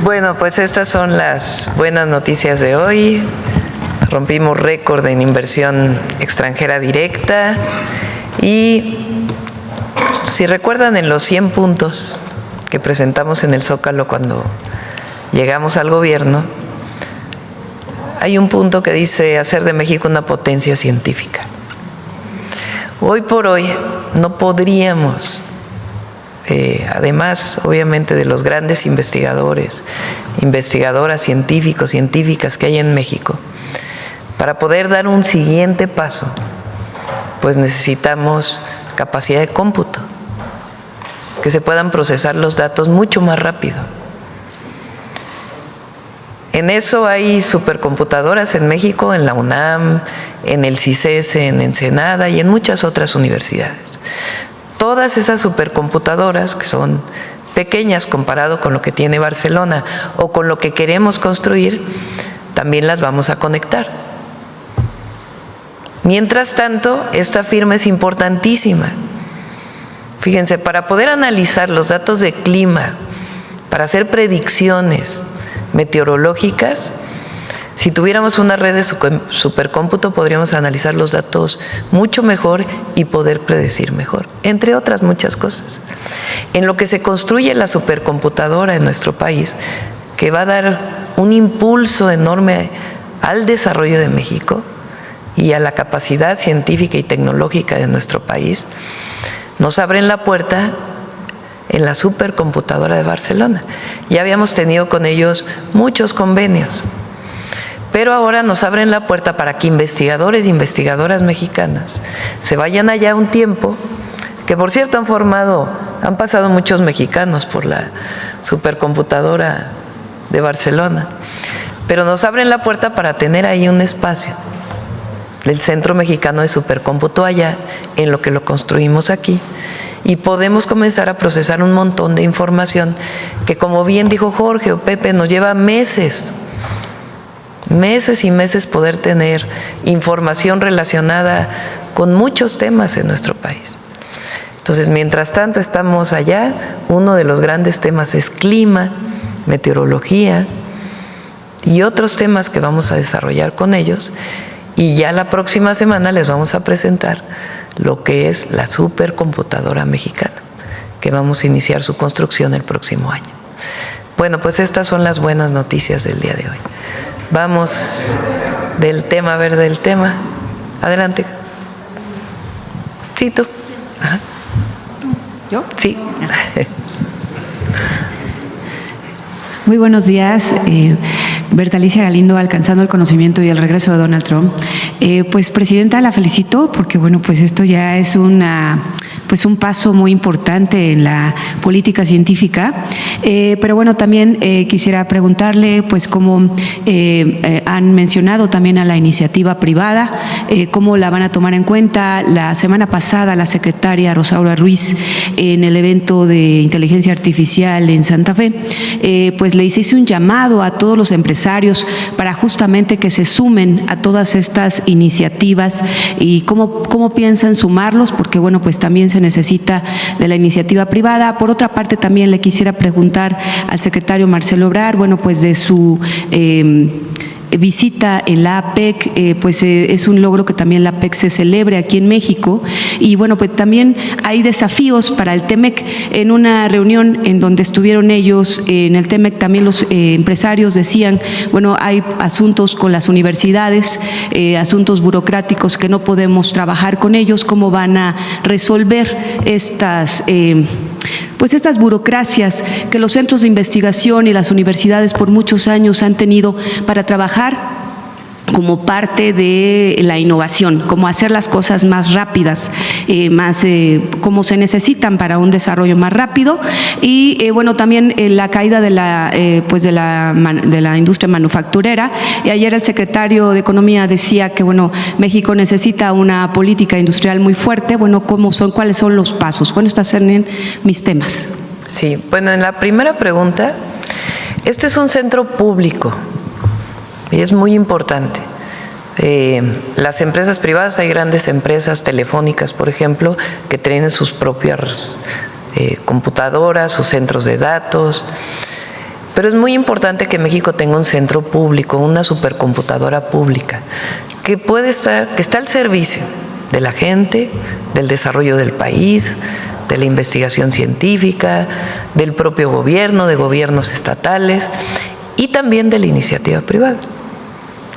Bueno, pues estas son las buenas noticias de hoy. Rompimos récord en inversión extranjera directa y, si recuerdan, en los 100 puntos que presentamos en el Zócalo cuando llegamos al gobierno, hay un punto que dice hacer de México una potencia científica. Hoy por hoy no podríamos, además obviamente de los grandes investigadores, investigadoras, científicos, científicas que hay en México, para poder dar un siguiente paso, pues necesitamos capacidad de cómputo, que se puedan procesar los datos mucho más rápido. En eso hay supercomputadoras en México, en la UNAM, en el CICES, en Ensenada y en muchas otras universidades. Todas esas supercomputadoras, que son pequeñas comparado con lo que tiene Barcelona o con lo que queremos construir, también las vamos a conectar. Mientras tanto, esta firma es importantísima. Fíjense, para poder analizar los datos de clima, para hacer predicciones meteorológicas, si tuviéramos una red de supercómputo podríamos analizar los datos mucho mejor y poder predecir mejor, entre otras muchas cosas. En lo que se construye la supercomputadora en nuestro país, que va a dar un impulso enorme al desarrollo de México y a la capacidad científica y tecnológica de nuestro país, nos abren la puerta en la supercomputadora de Barcelona. Ya habíamos tenido con ellos muchos convenios, pero ahora nos abren la puerta para que investigadores e investigadoras mexicanas se vayan allá un tiempo, que por cierto han pasado muchos mexicanos por la supercomputadora de Barcelona, pero nos abren la puerta para tener ahí un espacio, el Centro Mexicano de Supercómputo allá, en lo que lo construimos aquí, y podemos comenzar a procesar un montón de información que, como bien dijo Jorge o Pepe, nos lleva meses y meses poder tener información relacionada con muchos temas en nuestro país. Entonces, mientras tanto estamos allá, uno de los grandes temas es clima, meteorología y otros temas que vamos a desarrollar con ellos, y ya la próxima semana les vamos a presentar lo que es la supercomputadora mexicana, que vamos a iniciar su construcción el próximo año. Bueno, pues estas son las buenas noticias del día de hoy. Vamos del tema a ver del tema. Adelante. Sí, tú. Ajá. ¿Yo? Sí. Muy buenos días. Berta Alicia Galindo, alcanzando el conocimiento y el regreso de Donald Trump. Pues, Presidenta, la felicito porque, bueno, pues esto ya es un paso muy importante en la política científica. Pero bueno, también quisiera preguntarle, pues, cómo han mencionado también a la iniciativa privada, cómo la van a tomar en cuenta. La semana pasada, la secretaria Rosaura Ruiz, en el evento de inteligencia artificial en Santa Fe, pues le hice un llamado a todos los empresarios para justamente que se sumen a todas estas iniciativas y cómo piensan sumarlos, porque bueno, pues también se necesita de la iniciativa privada. Por otra parte, también le quisiera preguntar al secretario Marcelo Ebrard, bueno, pues de su visita en la APEC, es un logro que también la APEC se celebre aquí en México, y bueno, pues también hay desafíos para el TEMEC. En una reunión en donde estuvieron ellos en el TEMEC, también los empresarios decían, bueno, hay asuntos con las universidades, asuntos burocráticos que no podemos trabajar con ellos. ¿Cómo van a resolver estas burocracias que los centros de investigación y las universidades por muchos años han tenido para trabajar como parte de la innovación, como hacer las cosas más rápidas, como se necesitan para un desarrollo más rápido? Y bueno, también la caída de la industria manufacturera. Y ayer el secretario de Economía decía que bueno, México necesita una política industrial muy fuerte. Bueno, ¿cuáles son los pasos? Bueno, estos son mis temas. Sí, bueno, en la primera pregunta, este es un centro público y es muy importante. Las empresas privadas, hay grandes empresas telefónicas, por ejemplo, que tienen sus propias computadoras, sus centros de datos, pero es muy importante que México tenga un centro público, una supercomputadora pública, que está al servicio de la gente, del desarrollo del país, de la investigación científica, del propio gobierno, de gobiernos estatales y también de la iniciativa privada,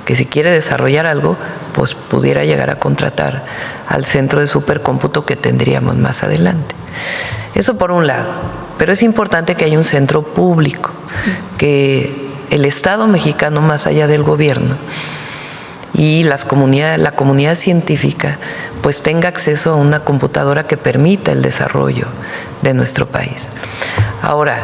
que si quiere desarrollar algo, pues pudiera llegar a contratar al centro de supercómputo que tendríamos más adelante. Eso por un lado, pero es importante que haya un centro público, que el Estado mexicano, más allá del gobierno, y la comunidad científica, pues tenga acceso a una computadora que permita el desarrollo de nuestro país. Ahora,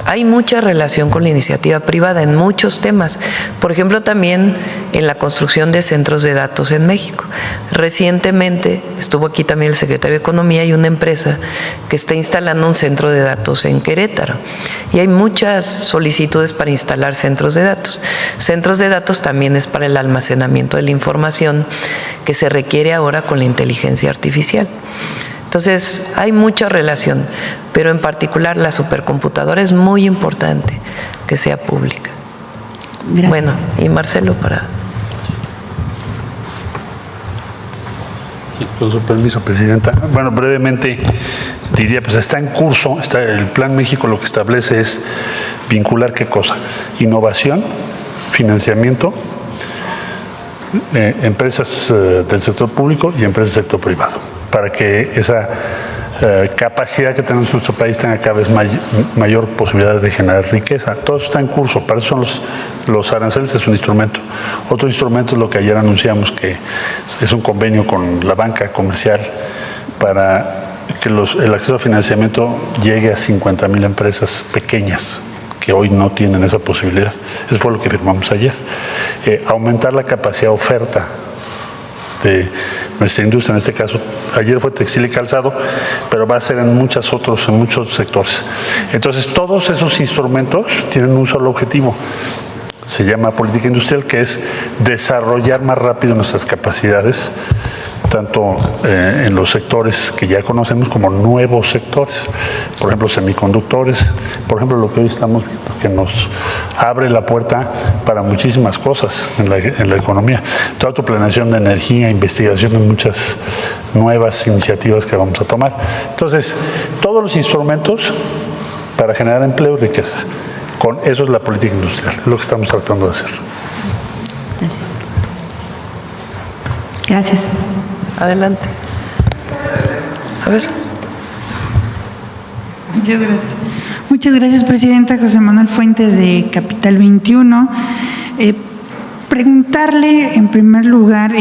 hay mucha relación con la iniciativa privada en muchos temas. Por ejemplo, también en la construcción de centros de datos en México. Recientemente estuvo aquí también el secretario de Economía y una empresa que está instalando un centro de datos en Querétaro. Y hay muchas solicitudes para instalar centros de datos. Centros de datos también es para el almacenamiento de la información que se requiere ahora con la inteligencia artificial. Entonces, hay mucha relación, pero en particular la supercomputadora es muy importante que sea pública. Gracias. Bueno, y Marcelo para... Sí, con su permiso, Presidenta. Bueno, brevemente diría, pues está en curso, el Plan México lo que establece es vincular ¿qué cosa? Innovación, financiamiento, empresas del sector público y empresas del sector privado, para que esa capacidad que tenemos en nuestro país tenga cada vez mayor posibilidad de generar riqueza. Todo eso está en curso, para eso son los aranceles, es un instrumento. Otro instrumento es lo que ayer anunciamos, que es un convenio con la banca comercial para que el acceso a financiamiento llegue a 50,000 empresas pequeñas que hoy no tienen esa posibilidad. Eso fue lo que firmamos ayer. Aumentar la capacidad de oferta de nuestra industria, en este caso, ayer fue textil y calzado, pero va a ser en muchos sectores. Entonces, todos esos instrumentos tienen un solo objetivo. Se llama política industrial, que es desarrollar más rápido nuestras capacidades, tanto en los sectores que ya conocemos como nuevos sectores, por ejemplo semiconductores, por ejemplo lo que hoy estamos viendo, que nos abre la puerta para muchísimas cosas en la economía, toda tu planeación de energía, investigación de muchas nuevas iniciativas que vamos a tomar. Entonces, todos los instrumentos para generar empleo y riqueza, con eso es la política industrial, es lo que estamos tratando de hacer. Gracias. Gracias. Adelante. A ver. Muchas gracias. Muchas gracias, Presidenta. José Manuel Fuentes, de Capital 21. Preguntarle, en primer lugar,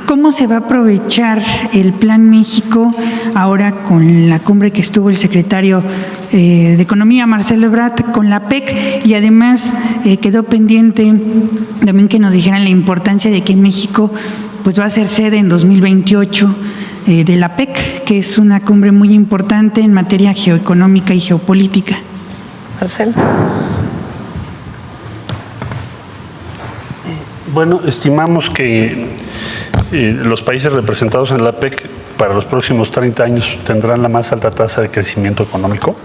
¿cómo se va a aprovechar el Plan México ahora con la cumbre que estuvo el secretario de Economía, Marcelo Ebrard, con la PEC? Y además quedó pendiente también que nos dijeran la importancia de que México pues va a ser sede en 2028 de la PEC, que es una cumbre muy importante en materia geoeconómica y geopolítica. Marcelo. Bueno, estimamos que los países representados en la PEC para los próximos 30 años tendrán la más alta tasa de crecimiento económico.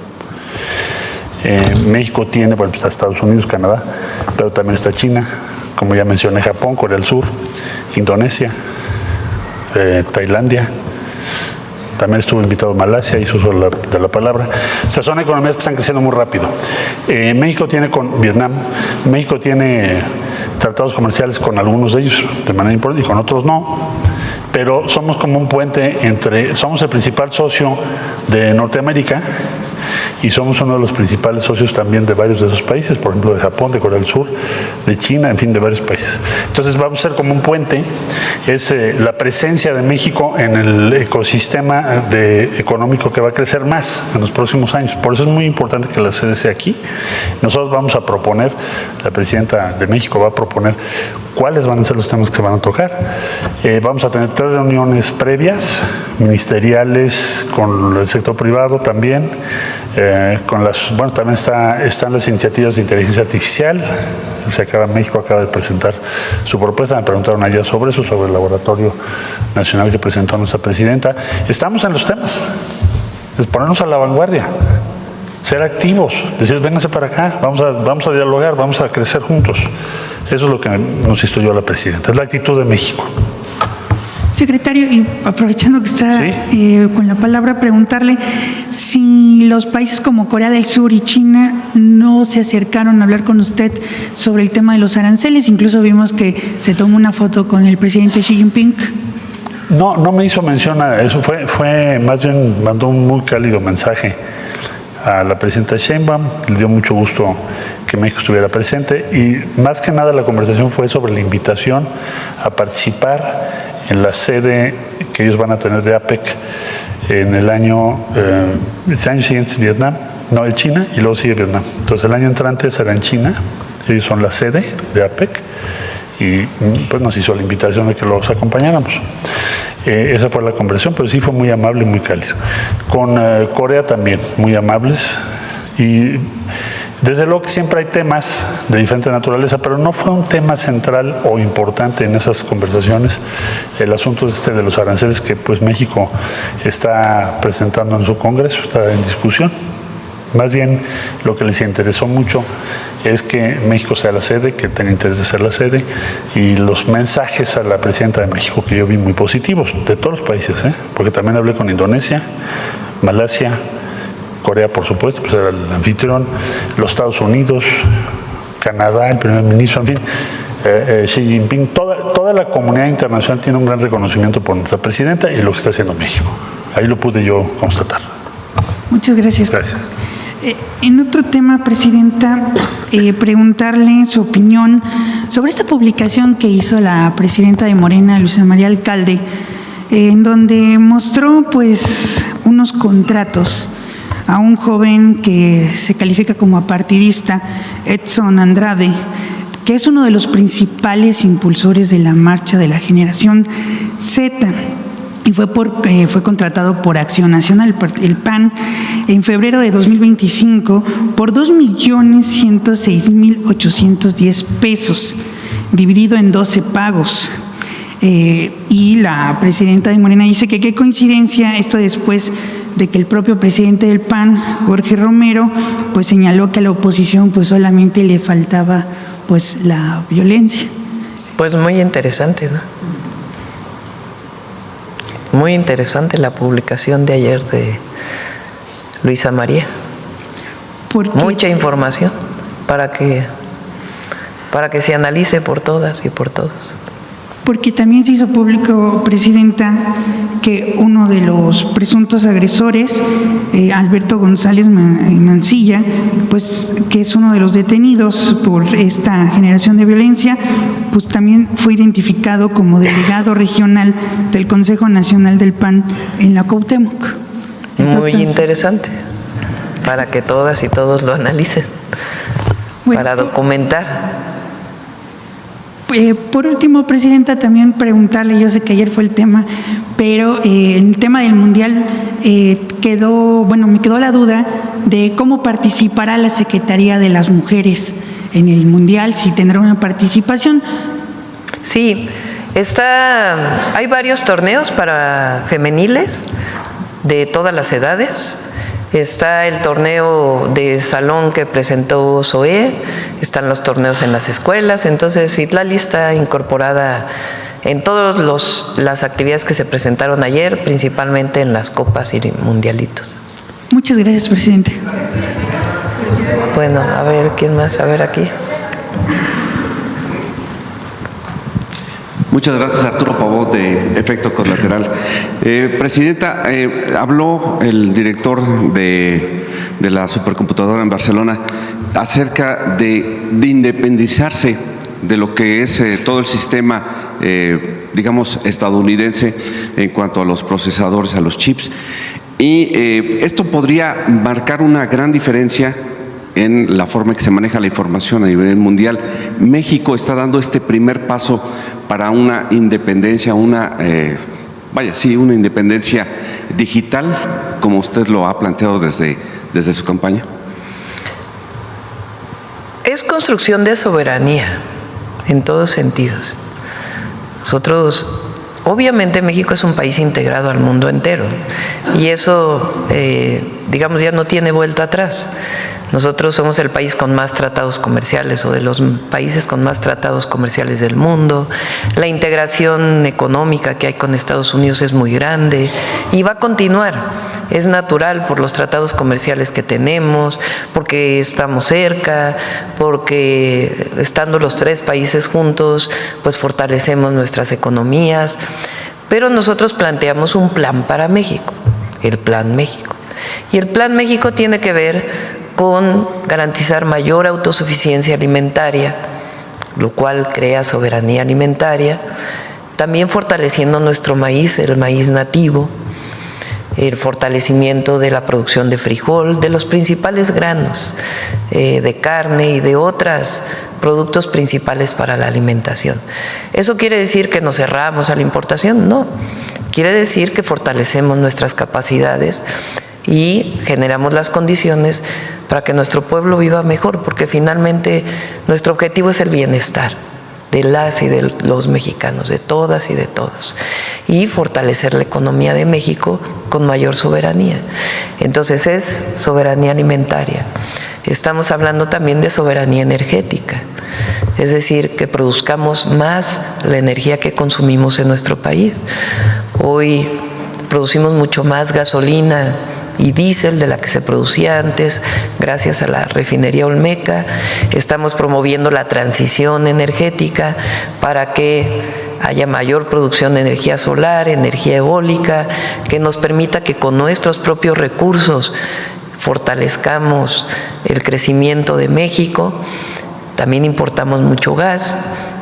México tiene, bueno, está Estados Unidos, Canadá, pero también está China, como ya mencioné, Japón, Corea del Sur, Indonesia, Tailandia. También estuvo invitado Malasia, hizo uso de la palabra. O sea, son economías que están creciendo muy rápido. México tiene con Vietnam, México tiene tratados comerciales con algunos de ellos de manera importante y con otros no, pero somos como un puente somos el principal socio de Norteamérica y somos uno de los principales socios también de varios de esos países, por ejemplo de Japón, de Corea del Sur, de China, en fin, de varios países. Entonces vamos a ser como un puente, es la presencia de México en el ecosistema económico que va a crecer más en los próximos años. Por eso es muy importante que la sede sea aquí. Nosotros vamos a proponer, la presidenta de México va a proponer cuáles van a ser los temas que se van a tocar. Vamos a tener 3 reuniones previas, ministeriales, con el sector privado también, también están las iniciativas de inteligencia artificial. México acaba de presentar su propuesta, me preguntaron ayer sobre eso, sobre el laboratorio nacional que presentó nuestra presidenta. Estamos en los temas, es ponernos a la vanguardia, ser activos, decir, vénganse para acá, vamos a dialogar, vamos a crecer juntos. Eso es lo que nos instruyó la presidenta, es la actitud de México. Secretario, y aprovechando que está ¿Sí? Con la palabra, preguntarle si los países como Corea del Sur y China no se acercaron a hablar con usted sobre el tema de los aranceles. Incluso vimos que se tomó una foto con el presidente Xi Jinping. No me hizo mención a eso, fue más bien mandó un muy cálido mensaje a la presidenta Sheinbaum, le dio mucho gusto que México estuviera presente y más que nada la conversación fue sobre la invitación a participar en la sede que ellos van a tener de APEC en el año siguiente es Vietnam, no es China y luego sigue Vietnam. Entonces el año entrante será en China, ellos son la sede de APEC y pues nos hizo la invitación de que los acompañáramos. Esa fue la conversación, pero sí fue muy amable y muy cálido. Con Corea también, muy amables y desde luego que siempre hay temas de diferente naturaleza, pero no fue un tema central o importante en esas conversaciones el asunto de los aranceles que pues México está presentando en su Congreso, está en discusión. Más bien lo que les interesó mucho es que México sea la sede, que tenga interés de ser la sede, y los mensajes a la presidenta de México que yo vi muy positivos, de todos los países, porque también hablé con Indonesia, Malasia, Corea, por supuesto, pues era el anfitrión, los Estados Unidos, Canadá, el primer ministro, en fin, Xi Jinping, toda la comunidad internacional tiene un gran reconocimiento por nuestra presidenta y lo que está haciendo México. Ahí lo pude yo constatar. Muchas gracias. Gracias. En otro tema, Presidenta, preguntarle su opinión sobre esta publicación que hizo la presidenta de Morena, Luisa María Alcalde, en donde mostró pues unos contratos a un joven que se califica como apartidista, Edson Andrade, que es uno de los principales impulsores de la marcha de la generación Z. Y fue contratado por Acción Nacional, el PAN, en febrero de 2025 por 2.106.810 pesos, dividido en 12 pagos. Y la presidenta de Morena dice que qué coincidencia esto después de que el propio presidente del PAN, Jorge Romero, pues señaló que a la oposición pues solamente le faltaba pues la violencia. Pues muy interesante, ¿no? Muy interesante la publicación de ayer de Luisa María. Mucha información para que se analice por todas y por todos. Porque también se hizo público, Presidenta, que uno de los presuntos agresores, Alberto González Mancilla, pues que es uno de los detenidos por esta generación de violencia, pues también fue identificado como delegado regional del Consejo Nacional del PAN en la Cuauhtémoc. Muy interesante, para que todas y todos lo analicen, para documentar. Por último, Presidenta, también preguntarle, yo sé que ayer fue el tema, pero el tema del Mundial me quedó la duda de cómo participará la Secretaría de las Mujeres en el Mundial, si tendrá una participación. Sí, hay varios torneos para femeniles de todas las edades. Está el torneo de salón que presentó Zoé, están los torneos en las escuelas, entonces Citlali está incorporada en todas las actividades que se presentaron ayer, principalmente en las copas y mundialitos. Muchas gracias, Presidente. Bueno, a ver, ¿quién más? A ver aquí. Muchas gracias, Arturo Pavón, de Efecto Colateral. Presidenta, habló el director de la supercomputadora en Barcelona acerca de independizarse de lo que es todo el sistema, digamos, estadounidense en cuanto a los procesadores, a los chips. Y esto podría marcar una gran diferencia en la forma en que se maneja la información a nivel mundial. México está dando este primer paso para una independencia, una independencia digital, como usted lo ha planteado desde su campaña. Es construcción de soberanía en todos sentidos. Nosotros, obviamente México es un país integrado al mundo entero y eso, digamos, ya no tiene vuelta atrás. Nosotros somos el país con más tratados comerciales o de los países con más tratados comerciales del mundo. La integración económica que hay con Estados Unidos es muy grande y va a continuar. Es natural por los tratados comerciales que tenemos, porque estamos cerca, porque estando los tres países juntos, pues fortalecemos nuestras economías. Pero nosotros planteamos un plan para México, el Plan México. Y el Plan México tiene que ver con garantizar mayor autosuficiencia alimentaria, lo cual crea soberanía alimentaria, también fortaleciendo nuestro maíz, el maíz nativo, el fortalecimiento de la producción de frijol, de los principales granos, de carne y de otros productos principales para la alimentación. ¿Eso quiere decir que nos cerramos a la importación? No, quiere decir que fortalecemos nuestras capacidades y generamos las condiciones para que nuestro pueblo viva mejor, porque finalmente nuestro objetivo es el bienestar de las y de los mexicanos, de todas y de todos, y fortalecer la economía de México con mayor soberanía. Entonces es soberanía alimentaria. Estamos hablando también de soberanía energética, es decir, que produzcamos más la energía que consumimos en nuestro país. Hoy producimos mucho más gasolina y diésel de la que se producía antes, gracias a la refinería Olmeca. Estamos promoviendo la transición energética para que haya mayor producción de energía solar, energía eólica, que nos permita que con nuestros propios recursos fortalezcamos el crecimiento de México. También importamos mucho gas.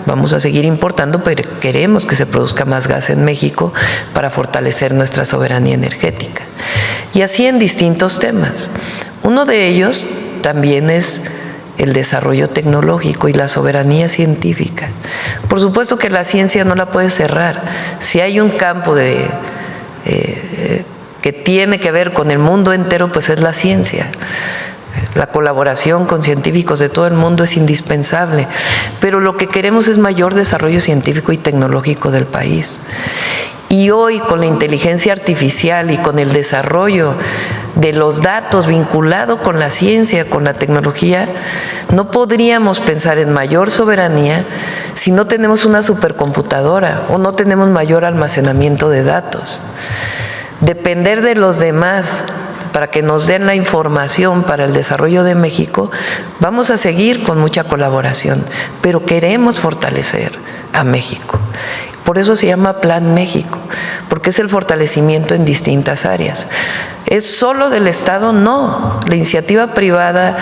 Vamos a seguir importando, pero queremos que se produzca más gas en México para fortalecer nuestra soberanía energética. Y así en distintos temas. Uno de ellos también es el desarrollo tecnológico y la soberanía científica. Por supuesto que la ciencia no la puede cerrar. Si hay un campo que tiene que ver con el mundo entero, pues es la ciencia. La colaboración con científicos de todo el mundo es indispensable, pero lo que queremos es mayor desarrollo científico y tecnológico del país. Y hoy, con la inteligencia artificial y con el desarrollo de los datos vinculado con la ciencia, con la tecnología, no podríamos pensar en mayor soberanía si no tenemos una supercomputadora o no tenemos mayor almacenamiento de datos. Depender de los demás para que nos den la información para el desarrollo de México, vamos a seguir con mucha colaboración, pero queremos fortalecer a México. Por eso se llama Plan México, porque es el fortalecimiento en distintas áreas. ¿Es solo del Estado? No. La iniciativa privada,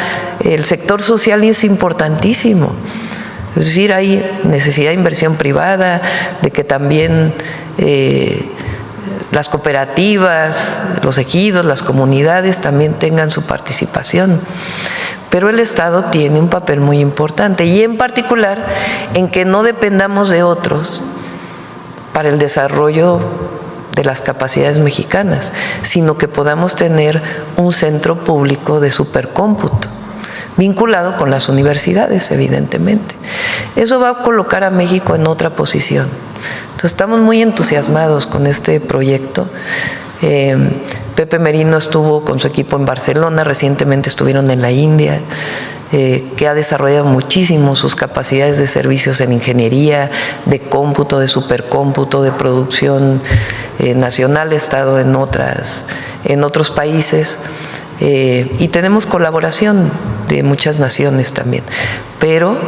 el sector social es importantísimo. Es decir, hay necesidad de inversión privada, de que también las cooperativas, los ejidos, las comunidades también tengan su participación. Pero el Estado tiene un papel muy importante y en particular en que no dependamos de otros para el desarrollo de las capacidades mexicanas, sino que podamos tener un centro público de supercómputo, vinculado con las universidades, evidentemente. Eso va a colocar a México en otra posición. Entonces, estamos muy entusiasmados con este proyecto. Pepe Merino estuvo con su equipo en Barcelona, recientemente estuvieron en la India, que ha desarrollado muchísimo sus capacidades de servicios en ingeniería, de cómputo, de supercómputo, de producción nacional. He estado en otros países y tenemos colaboración de muchas naciones también, pero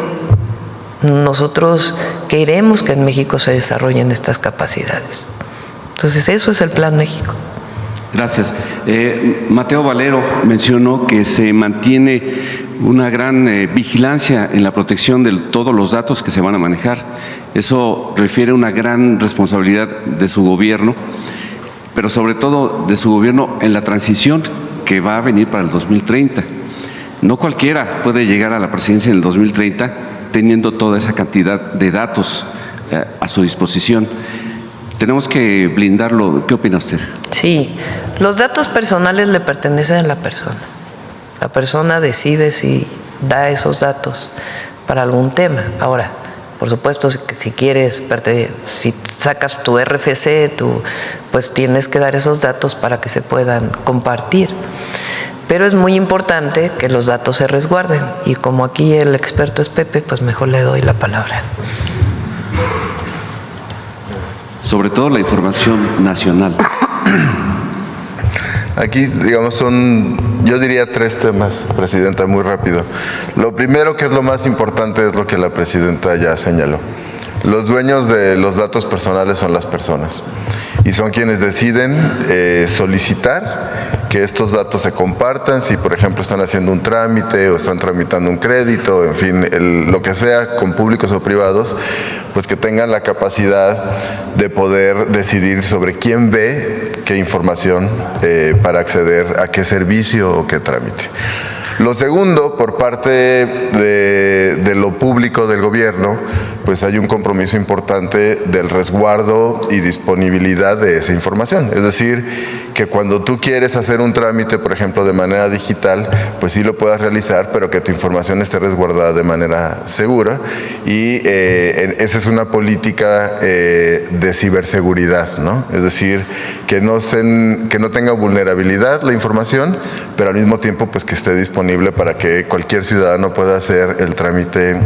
nosotros queremos que en México se desarrollen estas capacidades. Entonces, eso es el Plan México. Gracias. Mateo Valero mencionó que se mantiene una gran vigilancia en la protección de todos los datos que se van a manejar. Eso refiere a una gran responsabilidad de su gobierno, pero sobre todo de su gobierno en la transición que va a venir para el 2030. No cualquiera puede llegar a la presidencia en el 2030 teniendo toda esa cantidad de datos a su disposición. Tenemos que blindarlo. ¿Qué opina usted? Sí, los datos personales le pertenecen a la persona. La persona decide si da esos datos para algún tema. Ahora, por supuesto, si quieres, si sacas tu RFC, pues tienes que dar esos datos para que se puedan compartir. Pero es muy importante que los datos se resguarden. Y como aquí el experto es Pepe, pues mejor le doy la palabra. Sobre todo la información nacional. Aquí, digamos, yo diría 3 temas, Presidenta, muy rápido. Lo primero, que es lo más importante, es lo que la Presidenta ya señaló. Los dueños de los datos personales son las personas y son quienes deciden solicitar que estos datos se compartan, si por ejemplo están haciendo un trámite o están tramitando un crédito, en fin, lo que sea, con públicos o privados, pues que tengan la capacidad de poder decidir sobre quién ve qué información para acceder a qué servicio o qué trámite. Lo segundo, por parte de lo público del gobierno, pues hay un compromiso importante del resguardo y disponibilidad de esa información. Es decir, que cuando tú quieres hacer un trámite, por ejemplo, de manera digital, pues sí lo puedas realizar, pero que tu información esté resguardada de manera segura. Y esa es una política de ciberseguridad, ¿no? Es decir, que no tenga vulnerabilidad la información, pero al mismo tiempo pues que esté disponible para que cualquier ciudadano pueda hacer el trámite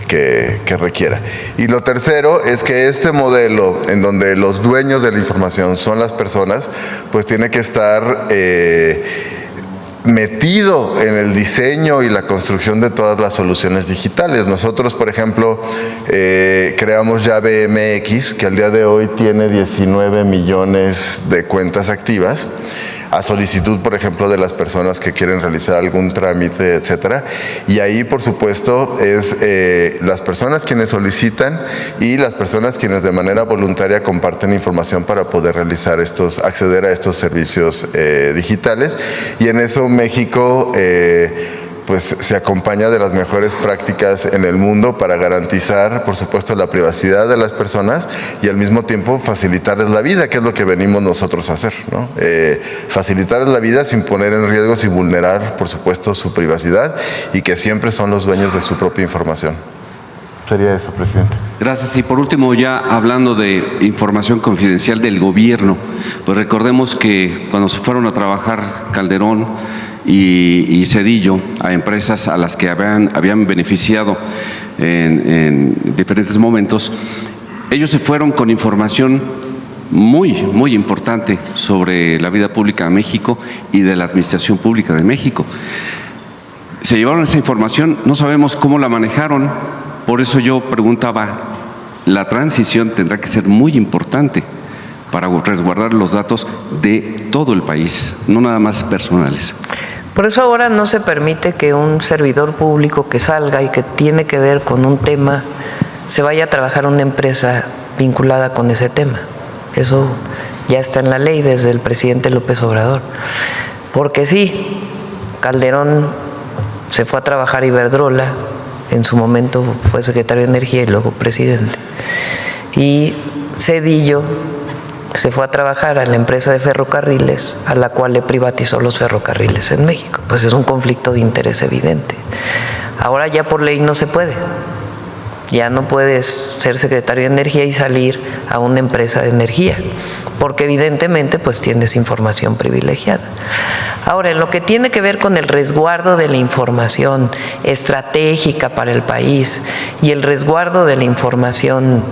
que requiera. Y lo tercero es que este modelo, en donde los dueños de la información son las personas, pues tiene que estar metido en el diseño y la construcción de todas las soluciones digitales. Nosotros, por ejemplo, creamos Llave MX, que al día de hoy tiene 19 millones de cuentas activas. a solicitud, por ejemplo, de las personas que quieren realizar algún trámite, etcétera. Y ahí, por supuesto, es las personas quienes solicitan y las personas quienes de manera voluntaria comparten información para poder realizar acceder a estos servicios digitales. Y en eso México pues se acompaña de las mejores prácticas en el mundo para garantizar, por supuesto, la privacidad de las personas y al mismo tiempo facilitarles la vida, que es lo que venimos nosotros a hacer, ¿no? Facilitarles la vida sin poner en riesgo, sin vulnerar, por supuesto, su privacidad, y que siempre son los dueños de su propia información. Sería eso, presidente. Gracias. Y por último, ya hablando de información confidencial del gobierno, pues recordemos que cuando se fueron a trabajar Calderón y Zedillo a empresas a las que habían beneficiado en diferentes momentos, ellos se fueron con información muy importante sobre la vida pública de México y de la administración pública de México. Se llevaron esa información, no sabemos cómo la manejaron, por eso yo preguntaba, la transición tendrá que ser muy importante para resguardar los datos de todo el país, no nada más personales. Por eso ahora no se permite que un servidor público que salga y que tiene que ver con un tema se vaya a trabajar a una empresa vinculada con ese tema. Eso ya está en la ley desde el presidente López Obrador. Porque sí, Calderón se fue a trabajar a Iberdrola, en su momento fue secretario de Energía y luego presidente. Y Zedillo se fue a trabajar a la empresa de ferrocarriles, a la cual le privatizó los ferrocarriles en México. Pues es un conflicto de interés evidente. Ahora ya por ley no se puede. Ya no puedes ser secretario de Energía y salir a una empresa de energía, porque evidentemente pues tienes información privilegiada. Ahora, en lo que tiene que ver con el resguardo de la información estratégica para el país y el resguardo de la información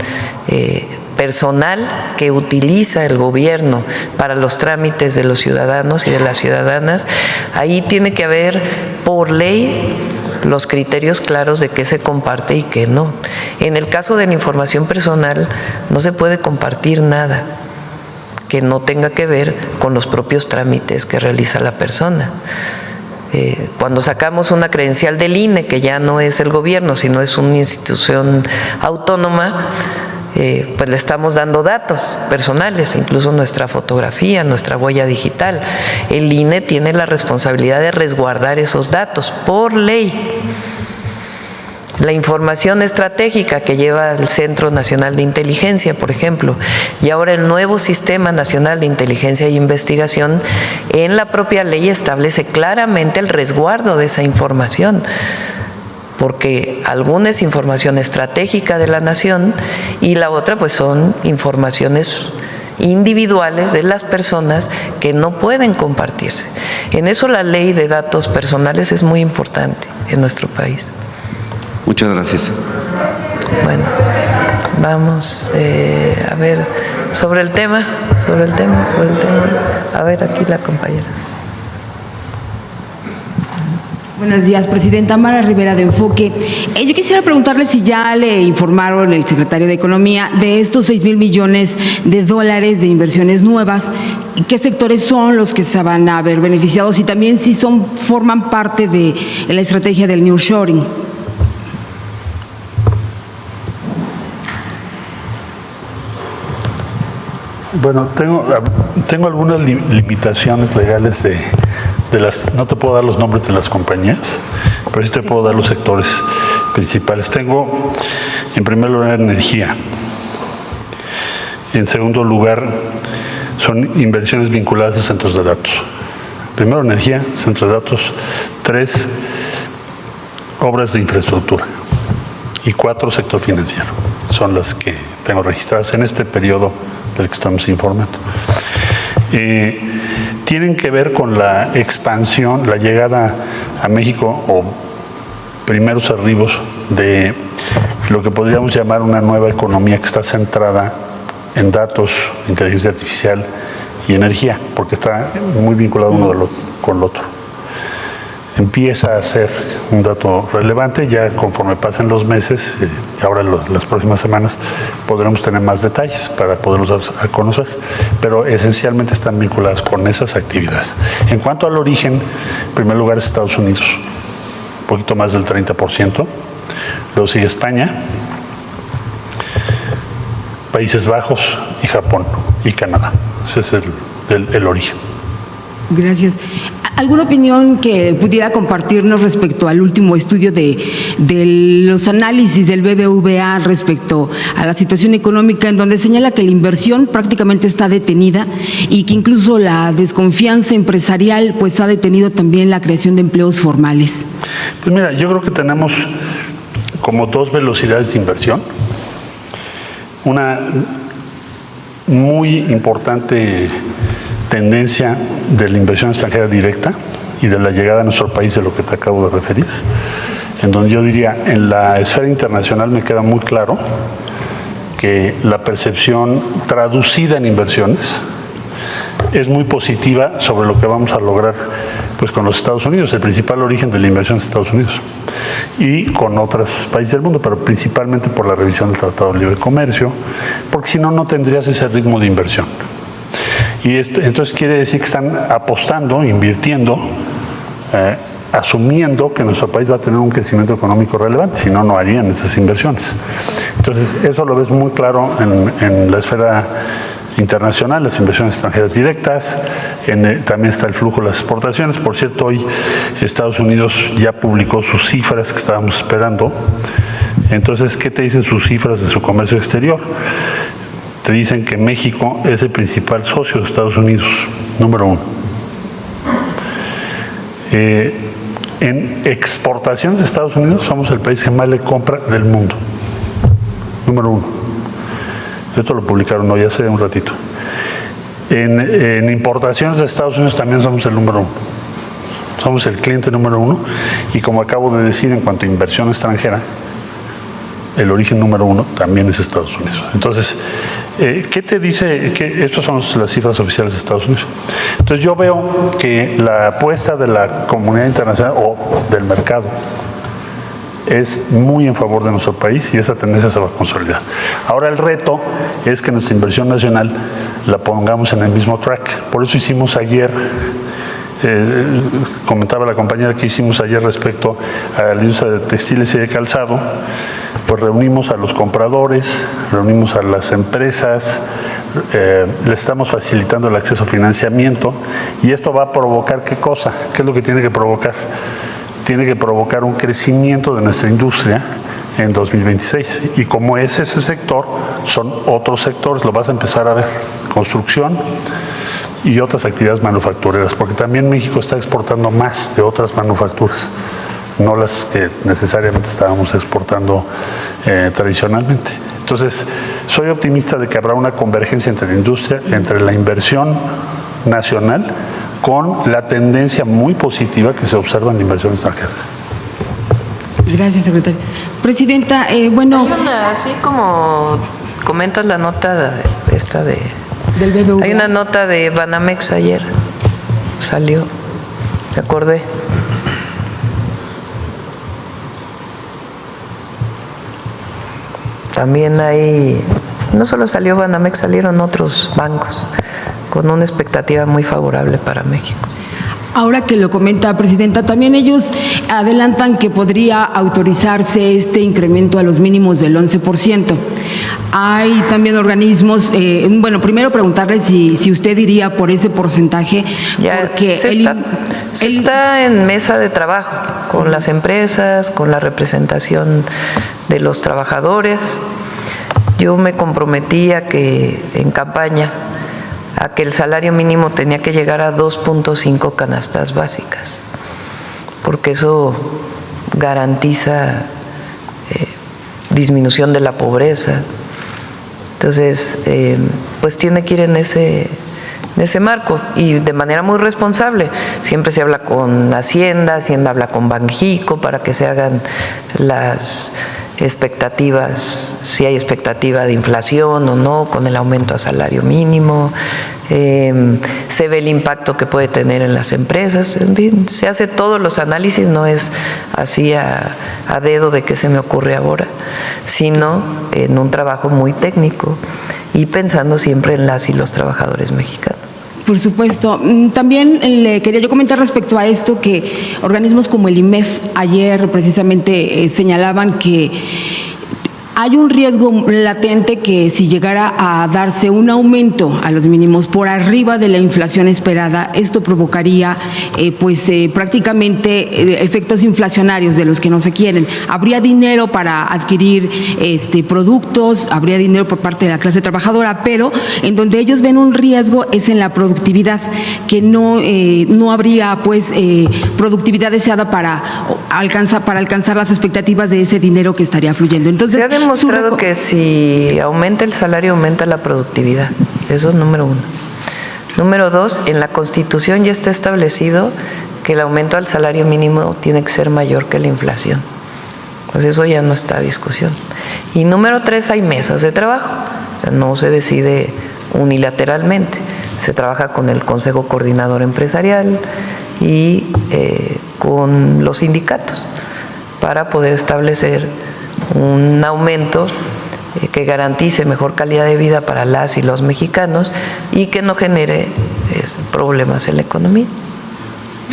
personal que utiliza el gobierno para los trámites de los ciudadanos y de las ciudadanas, ahí tiene que haber por ley los criterios claros de qué se comparte y qué no. En el caso de la información personal no se puede compartir nada que no tenga que ver con los propios trámites que realiza la persona. Cuando sacamos una credencial del INE, que ya no es el gobierno, sino es una institución autónoma, pues le estamos dando datos personales, incluso nuestra fotografía, nuestra huella digital. El INE tiene la responsabilidad de resguardar esos datos por ley. La información estratégica que lleva el Centro Nacional de Inteligencia, por ejemplo, y ahora el nuevo Sistema Nacional de Inteligencia e Investigación, en la propia ley establece claramente el resguardo de esa información, porque alguna es información estratégica de la nación y la otra pues son informaciones individuales de las personas que no pueden compartirse. En eso la ley de datos personales es muy importante en nuestro país. Muchas gracias. Bueno, vamos a ver sobre el tema. A ver, aquí la compañera. Buenos días, presidenta. Mara Rivera, de Enfoque. Yo quisiera preguntarle si ya le informaron el secretario de Economía de estos 6,000 millones de dólares de inversiones nuevas, y qué sectores son los que se van a ver beneficiados y también si forman parte de la estrategia del nearshoring. Bueno, tengo algunas limitaciones legales de las, no te puedo dar los nombres de las compañías, pero sí te puedo dar los sectores principales. Tengo, en primer lugar, energía. En segundo lugar, son inversiones vinculadas a centros de datos. Primero, energía, centros de datos. 3, obras de infraestructura. Y 4, sector financiero. Son las que tengo registradas en este periodo del que estamos informando. Tienen que ver con la expansión, la llegada a México o primeros arribos de lo que podríamos llamar una nueva economía que está centrada en datos, inteligencia artificial y energía, porque está muy vinculado uno con el otro. empieza a ser un dato relevante. Ya conforme pasen los meses, y ahora las próximas semanas, podremos tener más detalles para poderlos dar a conocer, pero esencialmente están vinculadas con esas actividades. En cuanto al origen, en primer lugar es Estados Unidos, un poquito más del 30%, luego sigue España, Países Bajos y Japón y Canadá. Ese es el origen. Gracias. ¿Alguna opinión que pudiera compartirnos respecto al último estudio de los análisis del BBVA respecto a la situación económica, en donde señala que la inversión prácticamente está detenida y que incluso la desconfianza empresarial pues ha detenido también la creación de empleos formales? Pues mira, yo creo que tenemos como dos velocidades de inversión. Una muy importante tendencia de la inversión extranjera directa y de la llegada a nuestro país, de lo que te acabo de referir, en donde yo diría, en la esfera internacional me queda muy claro que la percepción traducida en inversiones es muy positiva sobre lo que vamos a lograr pues con los Estados Unidos, el principal origen de la inversión es Estados Unidos, y con otros países del mundo, pero principalmente por la revisión del Tratado de Libre Comercio, porque si no, no tendrías ese ritmo de inversión. Y esto, entonces quiere decir que están apostando, invirtiendo, asumiendo que nuestro país va a tener un crecimiento económico relevante, si no, no harían esas inversiones. Entonces, eso lo ves muy claro en la esfera internacional, las inversiones extranjeras directas, también está el flujo de las exportaciones. Por cierto, hoy Estados Unidos ya publicó sus cifras que estábamos esperando. Entonces, ¿qué te dicen sus cifras de su comercio exterior? Te dicen que México es el principal socio de Estados Unidos, número uno. En exportaciones de Estados Unidos somos el país que más le compra del mundo, número uno. Esto lo publicaron hoy hace un ratito. En importaciones de Estados Unidos también somos el número uno. Somos el cliente número uno. Y como acabo de decir, en cuanto a inversión extranjera, el origen número uno también es Estados Unidos. Entonces, ¿qué te dice? Que estas son las cifras oficiales de Estados Unidos. Entonces, yo veo que la apuesta de la comunidad internacional o del mercado es muy en favor de nuestro país y esa tendencia se va a consolidar. Ahora el reto es que nuestra inversión nacional la pongamos en el mismo track. Por eso hicimos ayer, comentaba la compañera que hicimos ayer respecto a la industria de textiles y de calzado, pues reunimos a los compradores, reunimos a las empresas, les estamos facilitando el acceso a financiamiento y esto va a provocar ¿qué cosa? ¿Qué es lo que tiene que provocar? Tiene que provocar un crecimiento de nuestra industria en 2026. Y como es ese sector, son otros sectores, lo vas a empezar a ver, construcción y otras actividades manufactureras, porque también México está exportando más de otras manufacturas, no las que necesariamente estábamos exportando tradicionalmente. Entonces, soy optimista de que habrá una convergencia entre la industria, entre la inversión nacional, con la tendencia muy positiva que se observa en la inversión extranjera. Gracias, secretaria. Presidenta, bueno... Hay una, así como comentas la nota esta de... Del BBVA. Hay una nota de Banamex ayer, salió, me acordé. También hay, no solo salió Banamex, salieron otros bancos con una expectativa muy favorable para México. Ahora que lo comenta, Presidenta, también ellos adelantan que podría autorizarse este incremento a los mínimos del 11%. Hay también organismos, bueno, primero preguntarle si usted iría por ese porcentaje, ya porque se está en mesa de trabajo con las empresas, con la representación de los trabajadores. Yo me comprometí a que en campaña a que el salario mínimo tenía que llegar a 2.5 canastas básicas, porque eso garantiza disminución de la pobreza. Entonces, pues tiene que ir en ese marco y de manera muy responsable. Siempre se habla con Hacienda, Hacienda habla con Banjico para que se hagan las expectativas, si hay expectativa de inflación o no, con el aumento a salario mínimo, se ve el impacto que puede tener en las empresas, en fin, se hace todos los análisis, no es así a dedo de qué se me ocurre ahora, sino en un trabajo muy técnico y pensando siempre en las y los trabajadores mexicanos. Por supuesto. También le quería yo comentar respecto a esto que organismos como el IMEF ayer precisamente señalaban que hay un riesgo latente que si llegara a darse un aumento a los mínimos por arriba de la inflación esperada, esto provocaría prácticamente efectos inflacionarios de los que no se quieren. Habría dinero para adquirir productos, habría dinero por parte de la clase trabajadora, pero en donde ellos ven un riesgo es en la productividad, que no habría productividad deseada para alcanzar las expectativas de ese dinero que estaría fluyendo. Entonces, se ha demostrado que si aumenta el salario, aumenta la productividad. Eso es número uno. Número dos, en la Constitución ya está establecido que el aumento al salario mínimo tiene que ser mayor que la inflación. Pues eso ya no está a discusión. Y número tres, hay mesas de trabajo. O sea, no se decide unilateralmente. Se trabaja con el Consejo Coordinador Empresarial y con los sindicatos para poder establecer un aumento que garantice mejor calidad de vida para las y los mexicanos y que no genere problemas en la economía.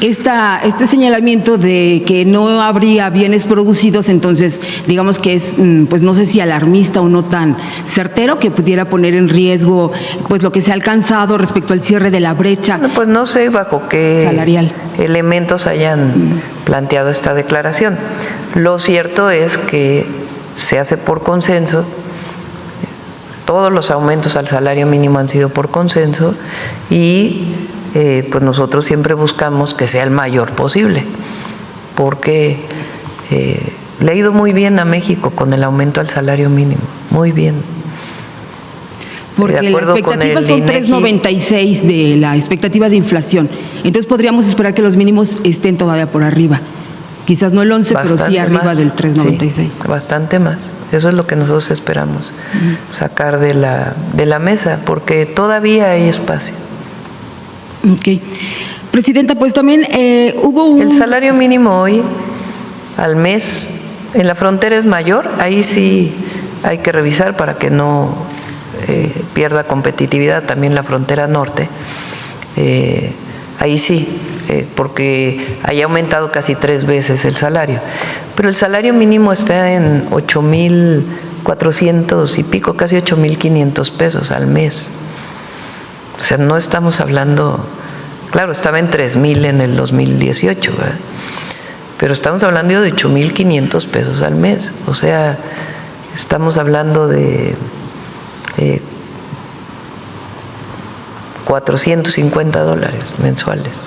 Este señalamiento de que no habría bienes producidos, entonces digamos que es, pues no sé si alarmista o no tan certero, que pudiera poner en riesgo pues lo que se ha alcanzado respecto al cierre de la brecha. Pues no sé bajo qué salarial elementos hayan planteado esta declaración. Lo cierto es que se hace por consenso. Todos los aumentos al salario mínimo han sido por consenso y pues nosotros siempre buscamos que sea el mayor posible, porque le ha ido muy bien a México con el aumento al salario mínimo, muy bien. Porque la expectativa son 3.96 de la expectativa de inflación, entonces podríamos esperar que los mínimos estén todavía por arriba, quizás no el 11, bastante, pero sí arriba más, del 3.96. Sí, bastante más. Eso es lo que nosotros esperamos sacar de la mesa, porque todavía hay espacio. Ok. Presidenta, pues también hubo El salario mínimo hoy al mes en la frontera es mayor, ahí sí hay que revisar para que no pierda competitividad también la frontera norte. Ahí sí, porque haya aumentado casi 3 veces el salario. Pero el salario mínimo está en 8,400 y pico, casi 8,500 pesos al mes. O sea, no estamos hablando, claro, estaba en 3,000 en el 2018, ¿verdad? Pero estamos hablando de 8,500 pesos al mes. O sea, estamos hablando de $450 mensuales.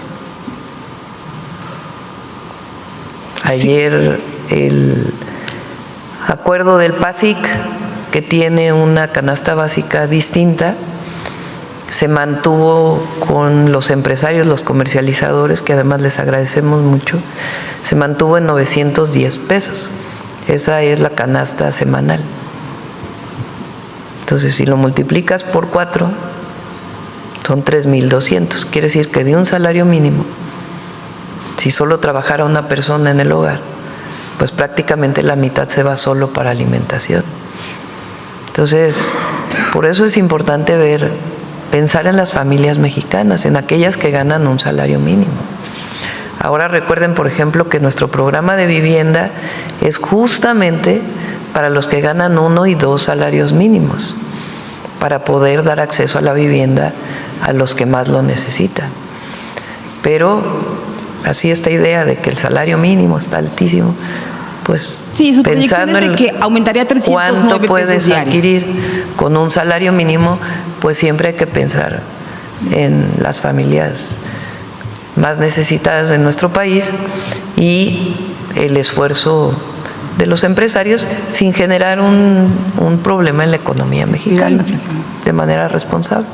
Ayer el acuerdo del PASIC, que tiene una canasta básica distinta, se mantuvo con los empresarios, los comercializadores, que además les agradecemos mucho, se mantuvo en 910 pesos. Esa es la canasta semanal. Entonces, si lo multiplicas por 4, son 3,200. Quiere decir que de un salario mínimo, si solo trabajara una persona en el hogar, pues prácticamente la mitad se va solo para alimentación. Entonces, por eso es importante pensar en las familias mexicanas, en aquellas que ganan un salario mínimo. Ahora recuerden, por ejemplo, que nuestro programa de vivienda es justamente para los que ganan 1 y 2 salarios mínimos, para poder dar acceso a la vivienda a los que más lo necesitan. Pero así esta idea de que el salario mínimo está altísimo, pues sí, su pensando es de que aumentaría 309 cuánto puedes adquirir con un salario mínimo, pues siempre hay que pensar en las familias más necesitadas de nuestro país y el esfuerzo de los empresarios sin generar un problema en la economía mexicana, de manera responsable.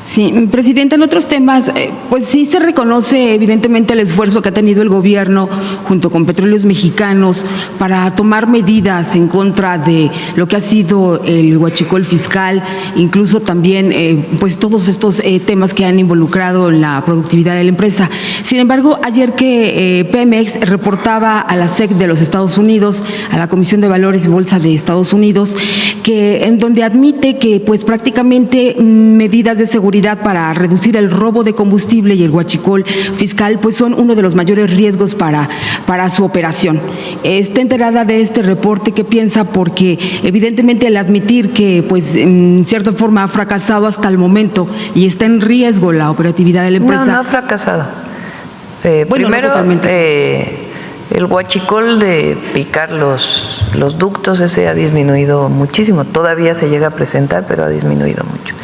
Sí, Presidenta, en otros temas, pues sí se reconoce evidentemente el esfuerzo que ha tenido el gobierno junto con Petróleos Mexicanos para tomar medidas en contra de lo que ha sido el huachicol fiscal, incluso también pues todos estos temas que han involucrado en la productividad de la empresa. Sin embargo, ayer que Pemex reportaba a la SEC de los Estados Unidos, a la Comisión de Valores y Bolsa de Estados Unidos, que en donde admite que pues prácticamente medidas de seguridad para reducir el robo de combustible y el huachicol fiscal pues son uno de los mayores riesgos para su operación. ¿Está enterada de este reporte? ¿Qué piensa? Porque evidentemente al admitir que pues en cierta forma ha fracasado hasta el momento y está en riesgo la operatividad de la empresa. No ha fracasado. Bueno, primero, no totalmente. el huachicol de picar los ductos, ese ha disminuido muchísimo. Todavía se llega a presentar, pero ha disminuido mucho.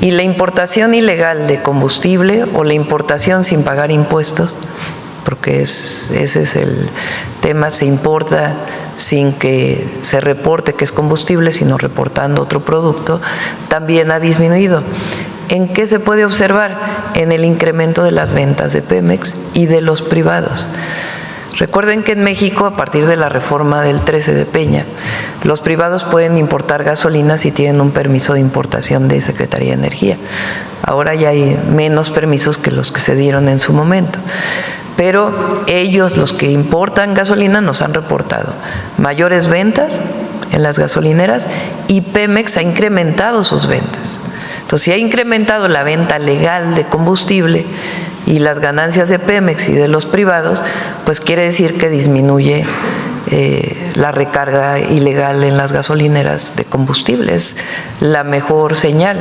Y la importación ilegal de combustible o la importación sin pagar impuestos, porque ese es el tema, se importa sin que se reporte que es combustible, sino reportando otro producto, también ha disminuido. ¿En qué se puede observar? En el incremento de las ventas de Pemex y de los privados. Recuerden que en México, a partir de la reforma del 13 de Peña, los privados pueden importar gasolina si tienen un permiso de importación de Secretaría de Energía. Ahora ya hay menos permisos que los que se dieron en su momento. Pero ellos, los que importan gasolina, nos han reportado mayores ventas en las gasolineras y Pemex ha incrementado sus ventas. Entonces, si ha incrementado la venta legal de combustible y las ganancias de Pemex y de los privados, pues quiere decir que disminuye la recarga ilegal en las gasolineras de combustible. Es la mejor señal.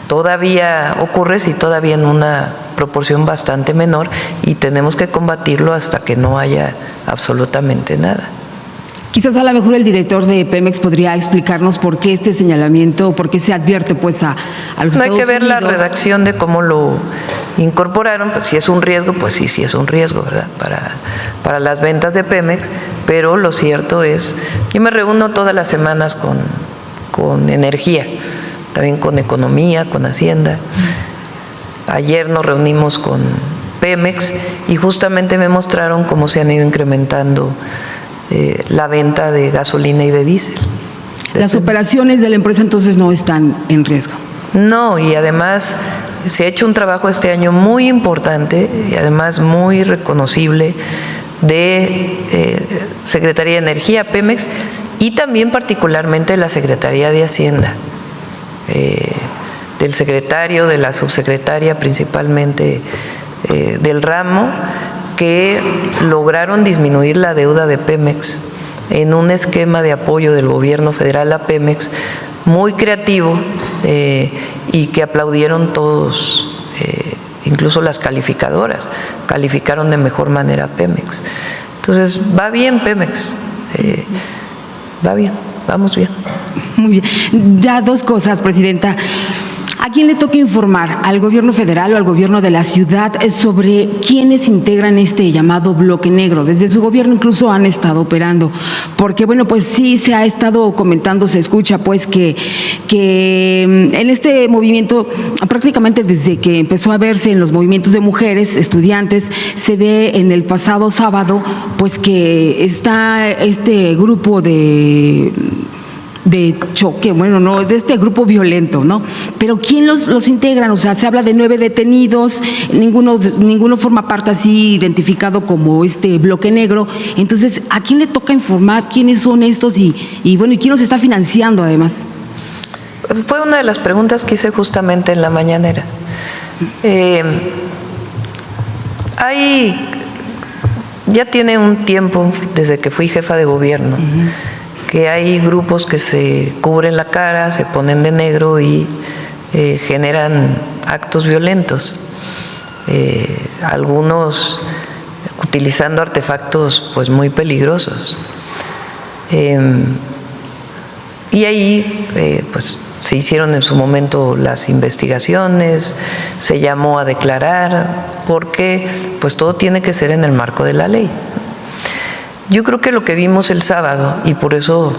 Todavía ocurre, sí, todavía en una proporción bastante menor y tenemos que combatirlo hasta que no haya absolutamente nada. Quizás a lo mejor el director de Pemex podría explicarnos por qué este señalamiento, por qué se advierte pues a los Estados Unidos. No hay que ver la redacción de cómo lo incorporaron, pues si es un riesgo, pues sí es un riesgo, ¿verdad? Para las ventas de Pemex, pero lo cierto es, yo me reúno todas las semanas con energía, también con economía, con Hacienda. Ayer nos reunimos con Pemex y justamente me mostraron cómo se han ido incrementando la venta de gasolina y de diésel. Las operaciones de la empresa entonces no están en riesgo. No, y además se ha hecho un trabajo este año muy importante y además muy reconocible de Secretaría de Energía, Pemex, y también particularmente la Secretaría de Hacienda, del secretario, de la subsecretaria principalmente del ramo, que lograron disminuir la deuda de Pemex en un esquema de apoyo del gobierno federal a Pemex muy creativo y que aplaudieron todos, incluso las calificadoras, calificaron de mejor manera a Pemex. Entonces, va bien Pemex, va bien, vamos bien. Muy bien. Ya dos cosas, Presidenta. ¿A quién le toca informar? ¿Al gobierno federal o al gobierno de la ciudad sobre quiénes integran este llamado bloque negro? Desde su gobierno incluso han estado operando, porque bueno, pues sí se ha estado comentando, se escucha pues que en este movimiento, prácticamente desde que empezó a verse en los movimientos de mujeres, estudiantes, se ve en el pasado sábado pues que está este grupo de choque, bueno, no, de este grupo violento, ¿no? Pero ¿quién los integran? O sea, se habla de 9 detenidos, ninguno forma parte así identificado como este bloque negro. Entonces, ¿a quién le toca informar quiénes son estos y bueno, y quién los está financiando además? Fue una de las preguntas que hice justamente en la mañanera. Ya tiene un tiempo desde que fui jefa de gobierno, que hay grupos que se cubren la cara, se ponen de negro y generan actos violentos. Algunos utilizando artefactos pues muy peligrosos. Y ahí pues se hicieron en su momento las investigaciones, se llamó a declarar, porque pues todo tiene que ser en el marco de la ley. Yo creo que lo que vimos el sábado, y por eso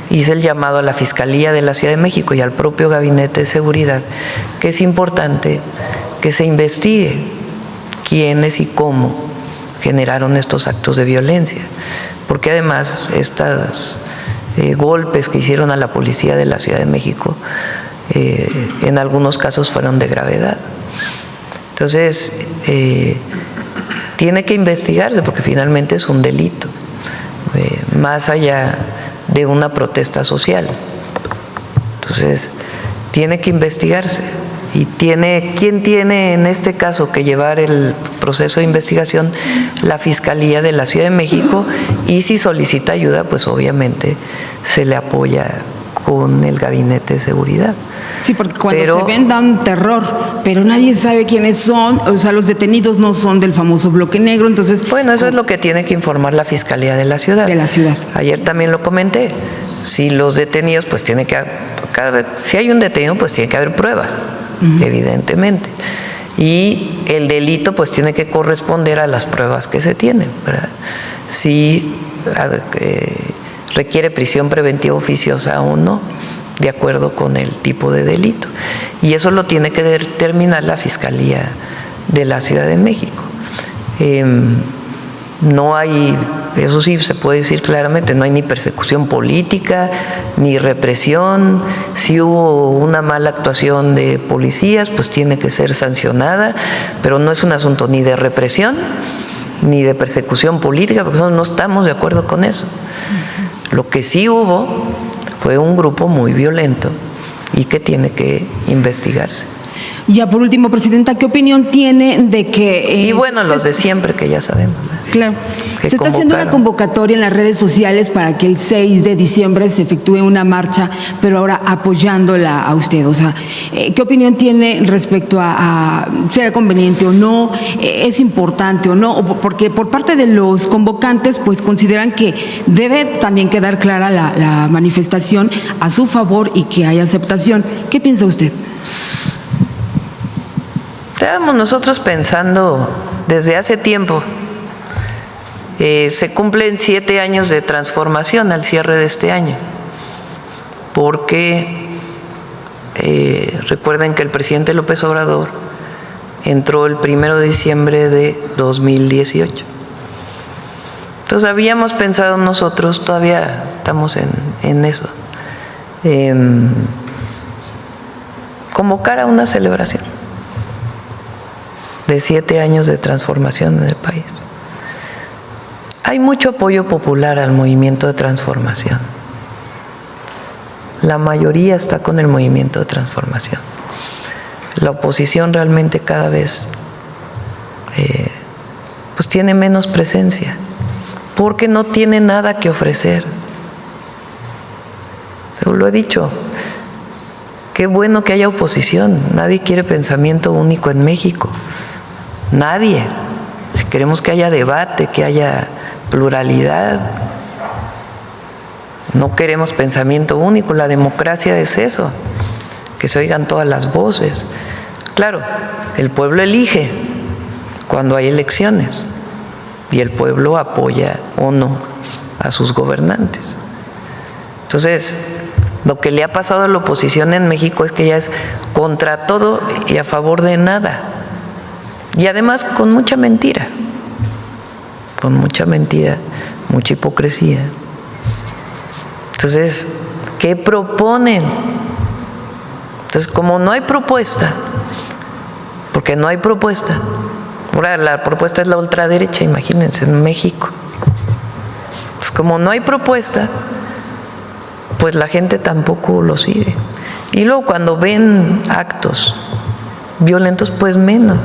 hice el llamado a la Fiscalía de la Ciudad de México y al propio Gabinete de Seguridad que es importante que se investigue quiénes y cómo generaron estos actos de violencia, porque además estos golpes que hicieron a la policía de la Ciudad de México en algunos casos fueron de gravedad. Entonces, tiene que investigarse porque finalmente es un delito, más allá de una protesta social. Entonces, tiene que investigarse. Y ¿quién tiene en este caso que llevar el proceso de investigación? La Fiscalía de la Ciudad de México, y si solicita ayuda, pues obviamente se le apoya con el Gabinete de Seguridad. Sí, porque cuando se ven dan terror, pero nadie sabe quiénes son, o sea, los detenidos no son del famoso bloque negro, entonces... Bueno, eso es lo que tiene que informar la Fiscalía de la Ciudad. De la ciudad. Ayer también lo comenté, si los detenidos, pues tiene que, si hay un detenido, pues tiene que haber pruebas, evidentemente. Y el delito, pues tiene que corresponder a las pruebas que se tienen, ¿verdad? Si requiere prisión preventiva oficiosa o no, de acuerdo con el tipo de delito. Y eso lo tiene que determinar la Fiscalía de la Ciudad de México. No hay, eso sí se puede decir claramente, no hay ni persecución política, ni represión. Si hubo una mala actuación de policías, pues tiene que ser sancionada, pero no es un asunto ni de represión, ni de persecución política, porque nosotros no estamos de acuerdo con eso. Lo que sí hubo fue un grupo muy violento y que tiene que investigarse. Ya por último, Presidenta, ¿qué opinión tiene de que... y bueno, los de siempre que ya sabemos. Claro. Se está haciendo una convocatoria en las redes sociales para que el 6 de diciembre se efectúe una marcha, pero ahora apoyándola a usted. O sea, ¿qué opinión tiene respecto a será conveniente o no, es importante o no? Porque por parte de los convocantes, pues consideran que debe también quedar clara la manifestación a su favor y que hay aceptación. ¿Qué piensa usted? Estábamos nosotros pensando desde hace tiempo. Se cumplen 7 años de transformación al cierre de este año, porque recuerden que el presidente López Obrador entró el 1 de diciembre de 2018. Entonces habíamos pensado nosotros, todavía estamos en eso, convocar a una celebración de 7 años de transformación en el país. Hay mucho apoyo popular al movimiento de transformación. La mayoría está con el movimiento de transformación. La oposición realmente cada vez pues tiene menos presencia, porque no tiene nada que ofrecer. Yo lo he dicho, qué bueno que haya oposición. Nadie quiere pensamiento único en México. Nadie. Si queremos que haya debate, que haya pluralidad, no queremos pensamiento único. La democracia es eso, que se oigan todas las voces. Claro, el pueblo elige cuando hay elecciones y el pueblo apoya o no a sus gobernantes. Entonces, lo que le ha pasado a la oposición en México es que ya es contra todo y a favor de nada. Y además con mucha mentira, mucha hipocresía. Entonces, ¿qué proponen? Entonces, como no hay propuesta, porque no hay propuesta, ahora la propuesta es la ultraderecha, imagínense, en México. Pues como no hay propuesta, pues la gente tampoco lo sigue. Y luego cuando ven actos violentos, pues menos.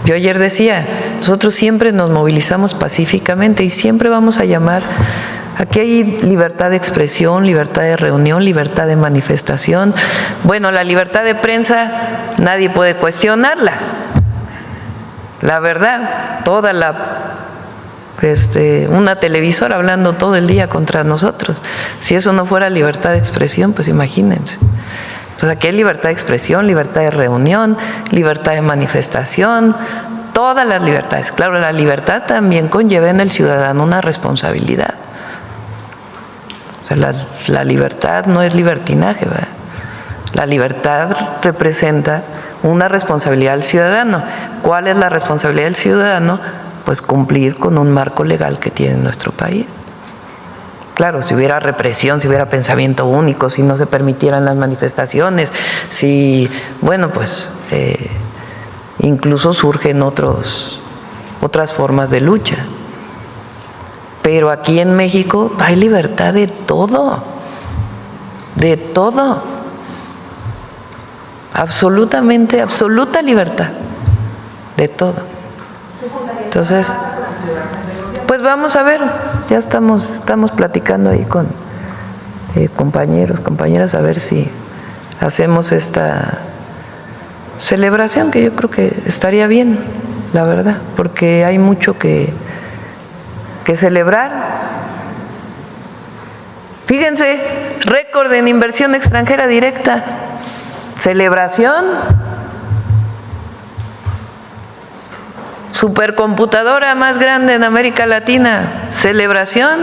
Yo ayer decía, nosotros siempre nos movilizamos pacíficamente y siempre vamos a llamar, aquí hay libertad de expresión, libertad de reunión, libertad de manifestación. Bueno, la libertad de prensa nadie puede cuestionarla. La verdad, una televisora hablando todo el día contra nosotros. Si eso no fuera libertad de expresión, pues imagínense. Entonces aquí hay libertad de expresión, libertad de reunión, libertad de manifestación, todas las libertades. Claro, la libertad también conlleva en el ciudadano una responsabilidad. La libertad no es libertinaje, ¿verdad? La libertad representa una responsabilidad del ciudadano. ¿Cuál es la responsabilidad del ciudadano? Pues cumplir con un marco legal que tiene nuestro país. Claro, si hubiera represión, si hubiera pensamiento único, si no se permitieran las manifestaciones, si, bueno, pues incluso surgen otras formas de lucha. Pero aquí en México hay libertad de todo, absolutamente, absoluta libertad, de todo. Entonces, pues vamos a ver, ya estamos platicando ahí con compañeros, compañeras, a ver si hacemos esta celebración, que yo creo que estaría bien, la verdad, porque hay mucho que celebrar. Fíjense, récord en inversión extranjera directa, celebración. Supercomputadora más grande en América Latina, celebración.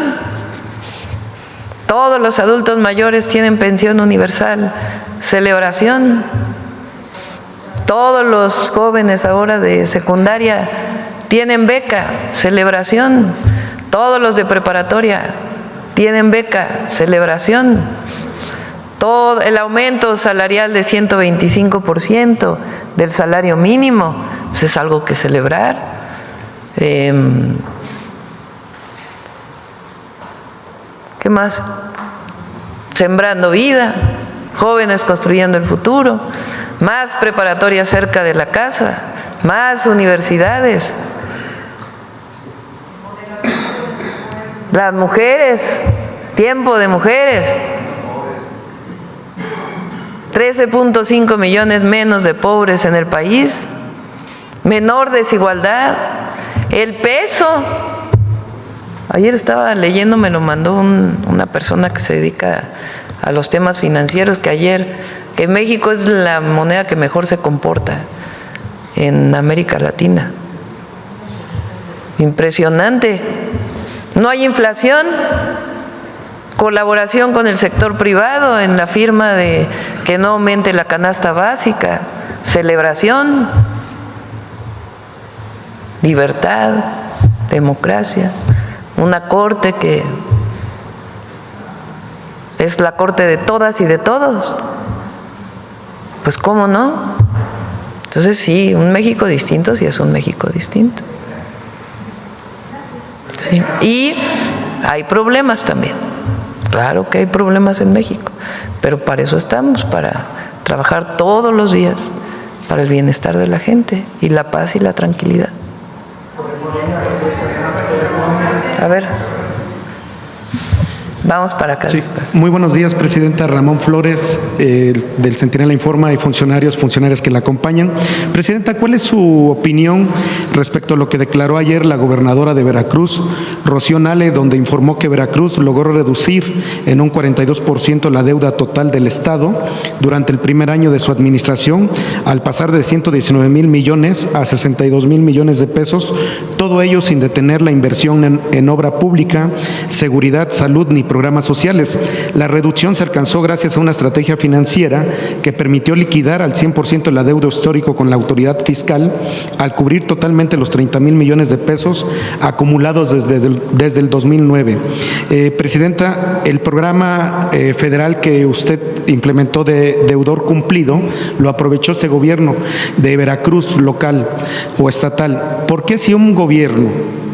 Todos los adultos mayores tienen pensión universal, celebración. Todos los jóvenes ahora de secundaria tienen beca, celebración. Todos los de preparatoria tienen beca, celebración. Todo el aumento salarial de 125% del salario mínimo, pues es algo que celebrar. ¿Qué más? Sembrando vida, jóvenes construyendo el futuro, más preparatorias cerca de la casa, más universidades. Las mujeres, tiempo de mujeres. 13.5 millones menos de pobres en el país, menor desigualdad, el peso. Ayer estaba leyendo, me lo mandó una persona que se dedica a los temas financieros, que México es la moneda que mejor se comporta en América Latina. Impresionante. No hay inflación. Colaboración con el sector privado en la firma de que no aumente la canasta básica, celebración, libertad, democracia, una corte que es la corte de todas y de todos. Pues cómo no. Entonces sí, un México distinto sí es un México distinto. Sí. Y hay problemas también. Claro que hay problemas en México, pero para eso estamos, para trabajar todos los días para el bienestar de la gente y la paz y la tranquilidad. A ver, vamos para acá. Sí. Muy buenos días, Presidenta. Ramón Flores, del Centinela Informa, y funcionarias que la acompañan. Presidenta, ¿cuál es su opinión respecto a lo que declaró ayer la gobernadora de Veracruz, Rocío Nale, donde informó que Veracruz logró reducir en un 42% la deuda total del Estado durante el primer año de su administración, al pasar de 119,000 millones a 62,000 millones de pesos, todo ello sin detener la inversión en obra pública, seguridad, salud ni programas sociales? La reducción se alcanzó gracias a una estrategia financiera que permitió liquidar al 100% la deuda histórico con la autoridad fiscal, al cubrir totalmente los 30,000 millones de pesos acumulados desde el 2009. Presidenta, el programa federal que usted implementó de deudor cumplido lo aprovechó este gobierno de Veracruz local o estatal. ¿Por qué, si un gobierno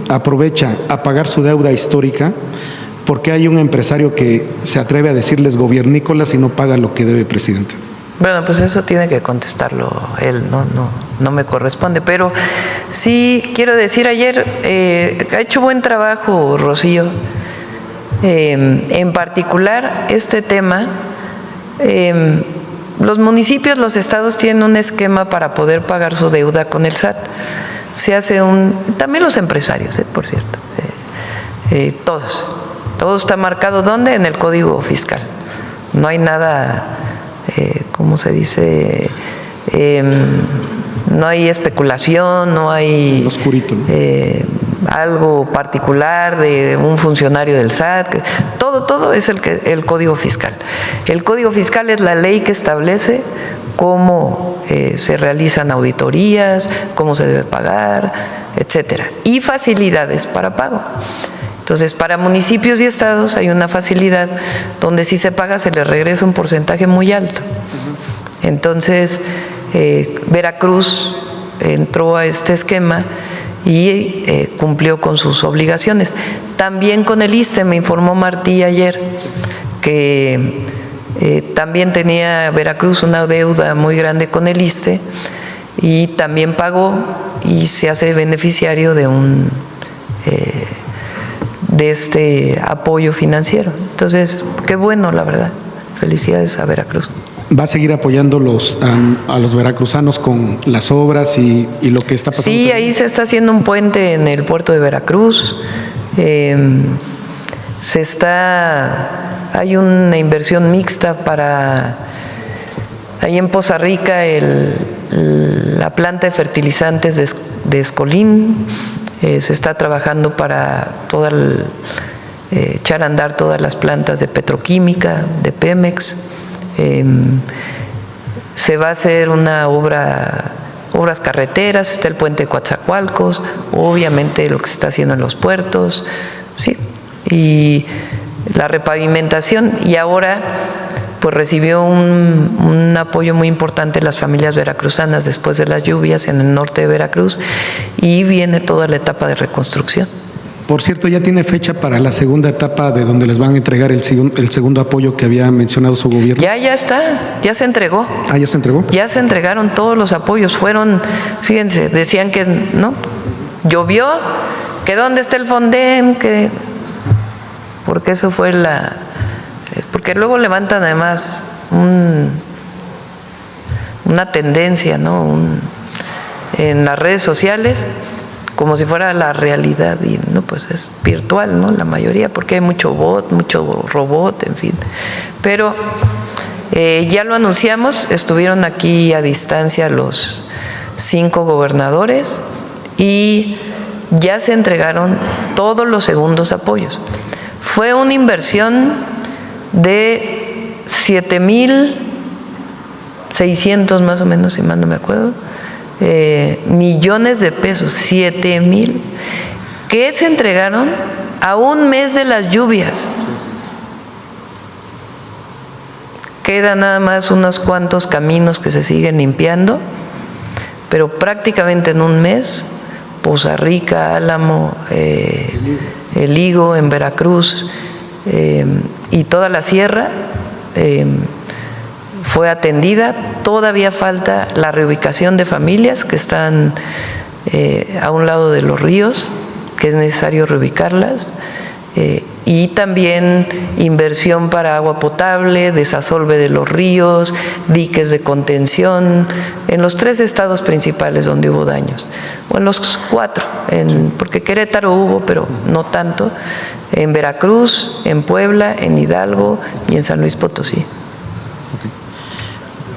aprovecha a pagar su deuda histórica, por qué hay un empresario que se atreve a decirles gobiernícolas y no paga lo que debe, Presidente? Bueno, pues eso tiene que contestarlo él, no me corresponde. Pero sí quiero decir, ayer ha hecho buen trabajo Rocío. En particular, este tema, los municipios, los estados tienen un esquema para poder pagar su deuda con el SAT. Se hace también los empresarios, por cierto, todo está marcado, ¿dónde? En el Código Fiscal. No hay nada, ¿cómo se dice? No hay especulación, no hay... Oscurito, ¿no? algo particular de un funcionario del SAT, todo es el Código Fiscal. El Código Fiscal es la ley que establece cómo se realizan auditorías, cómo se debe pagar, etcétera, y facilidades para pago. Entonces, para municipios y estados hay una facilidad donde si se paga se les regresa un porcentaje muy alto. Entonces, Veracruz entró a este esquema y cumplió con sus obligaciones. También con el ISSSTE, me informó Martí ayer, que también tenía Veracruz una deuda muy grande con el ISSSTE y también pagó y se hace beneficiario de de este apoyo financiero. Entonces, qué bueno, la verdad. Felicidades a Veracruz. ¿Va a seguir apoyando a los veracruzanos con las obras y lo que está pasando? Sí, ahí se está haciendo un puente en el puerto de Veracruz. Hay una inversión mixta para, ahí en Poza Rica, la planta de fertilizantes de Escolín. Se está trabajando para echar a andar todas las plantas de petroquímica, de Pemex. Se va a hacer obras carreteras, está el puente de Coatzacoalcos, obviamente lo que se está haciendo en los puertos, sí, y la repavimentación, y ahora pues recibió un apoyo muy importante las familias veracruzanas después de las lluvias en el norte de Veracruz, y viene toda la etapa de reconstrucción. Por cierto, ¿ya tiene fecha para la segunda etapa de donde les van a entregar el segundo apoyo que había mencionado su gobierno? Ya está, ya se entregó. Ah, ¿ya se entregó? Ya se entregaron todos los apoyos. Fíjense, decían que no, llovió, que dónde está el Fonden, porque eso fue porque luego levantan además una tendencia, ¿no? En las redes sociales, como si fuera la realidad, y no, pues es virtual, ¿no? La mayoría, porque hay mucho bot, mucho robot, en fin. Pero ya lo anunciamos, estuvieron aquí a distancia los 5 gobernadores y ya se entregaron todos los segundos apoyos. Fue una inversión de 7,600 más o menos, si mal no me acuerdo, millones de pesos, 7,000, que se entregaron a un mes de las lluvias. Quedan nada más unos cuantos caminos que se siguen limpiando, pero prácticamente en un mes, Poza Rica, Álamo, El Higo en Veracruz y toda la sierra fue atendida. Todavía falta la reubicación de familias que están a un lado de los ríos, que es necesario reubicarlas, y también inversión para agua potable, desasolve de los ríos, diques de contención, en los 3 estados principales donde hubo daños, o en los 4, porque Querétaro hubo, pero no tanto, en Veracruz, en Puebla, en Hidalgo y en San Luis Potosí.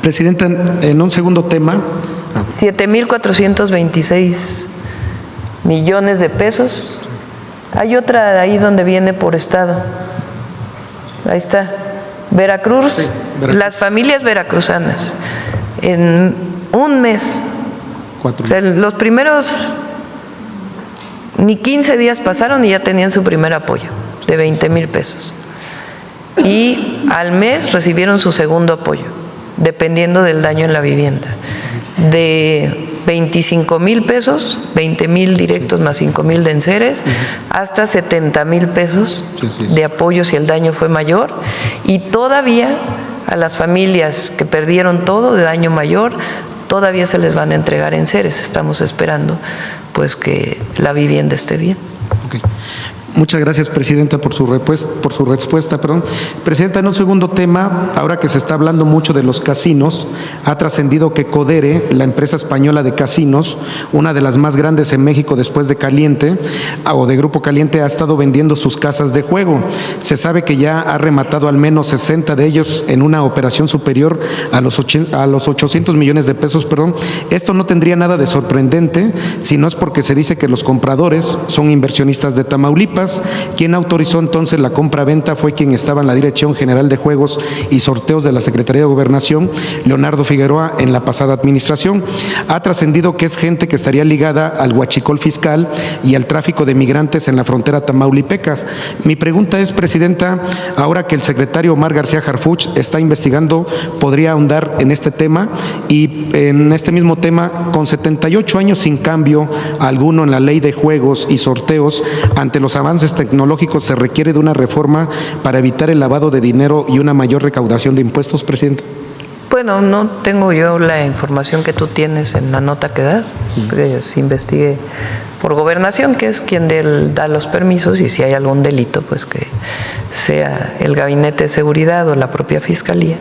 Presidenta, en un segundo tema. 7,426 millones de pesos. Hay otra ahí donde viene por estado. Ahí está. Veracruz, sí, Veracruz. Las familias veracruzanas, en un mes, o sea, los primeros ni 15 días pasaron y ya tenían su primer apoyo de 20,000 pesos. Y al mes recibieron su segundo apoyo, dependiendo del daño en la vivienda, de 25,000 pesos, 20,000 directos más 5,000 de enseres, hasta 70,000 pesos de apoyo si el daño fue mayor, y todavía a las familias que perdieron todo de daño mayor, todavía se les van a entregar enseres. Estamos esperando pues que la vivienda esté bien. Okay. Muchas gracias, Presidenta, por su respuesta. Presidenta, en un segundo tema, ahora que se está hablando mucho de los casinos, ha trascendido que Codere, la empresa española de casinos, una de las más grandes en México después de Caliente, o de Grupo Caliente, ha estado vendiendo sus casas de juego. Se sabe que ya ha rematado al menos 60 de ellos en una operación superior a los 800 millones de pesos. Esto no tendría nada de sorprendente, si no es porque se dice que los compradores son inversionistas de Tamaulipas. Quien autorizó entonces la compra-venta fue quien estaba en la Dirección General de Juegos y Sorteos de la Secretaría de Gobernación, Leonardo Figueroa, en la pasada administración. Ha trascendido que es gente que estaría ligada al huachicol fiscal y al tráfico de migrantes en la frontera tamaulipecas. Mi pregunta es, Presidenta, ahora que el secretario Omar García Harfuch está investigando, ¿podría ahondar en este tema? Y en este mismo tema, con 78 años sin cambio alguno en la ley de juegos y sorteos, ante los avances tecnológicos, ¿se requiere de una reforma para evitar el lavado de dinero y una mayor recaudación de impuestos, Presidente? Bueno, no tengo yo la información que tú tienes en la nota que das, que se investigue por Gobernación, que es quien da los permisos, y si hay algún delito, pues que sea el Gabinete de Seguridad o la propia Fiscalía.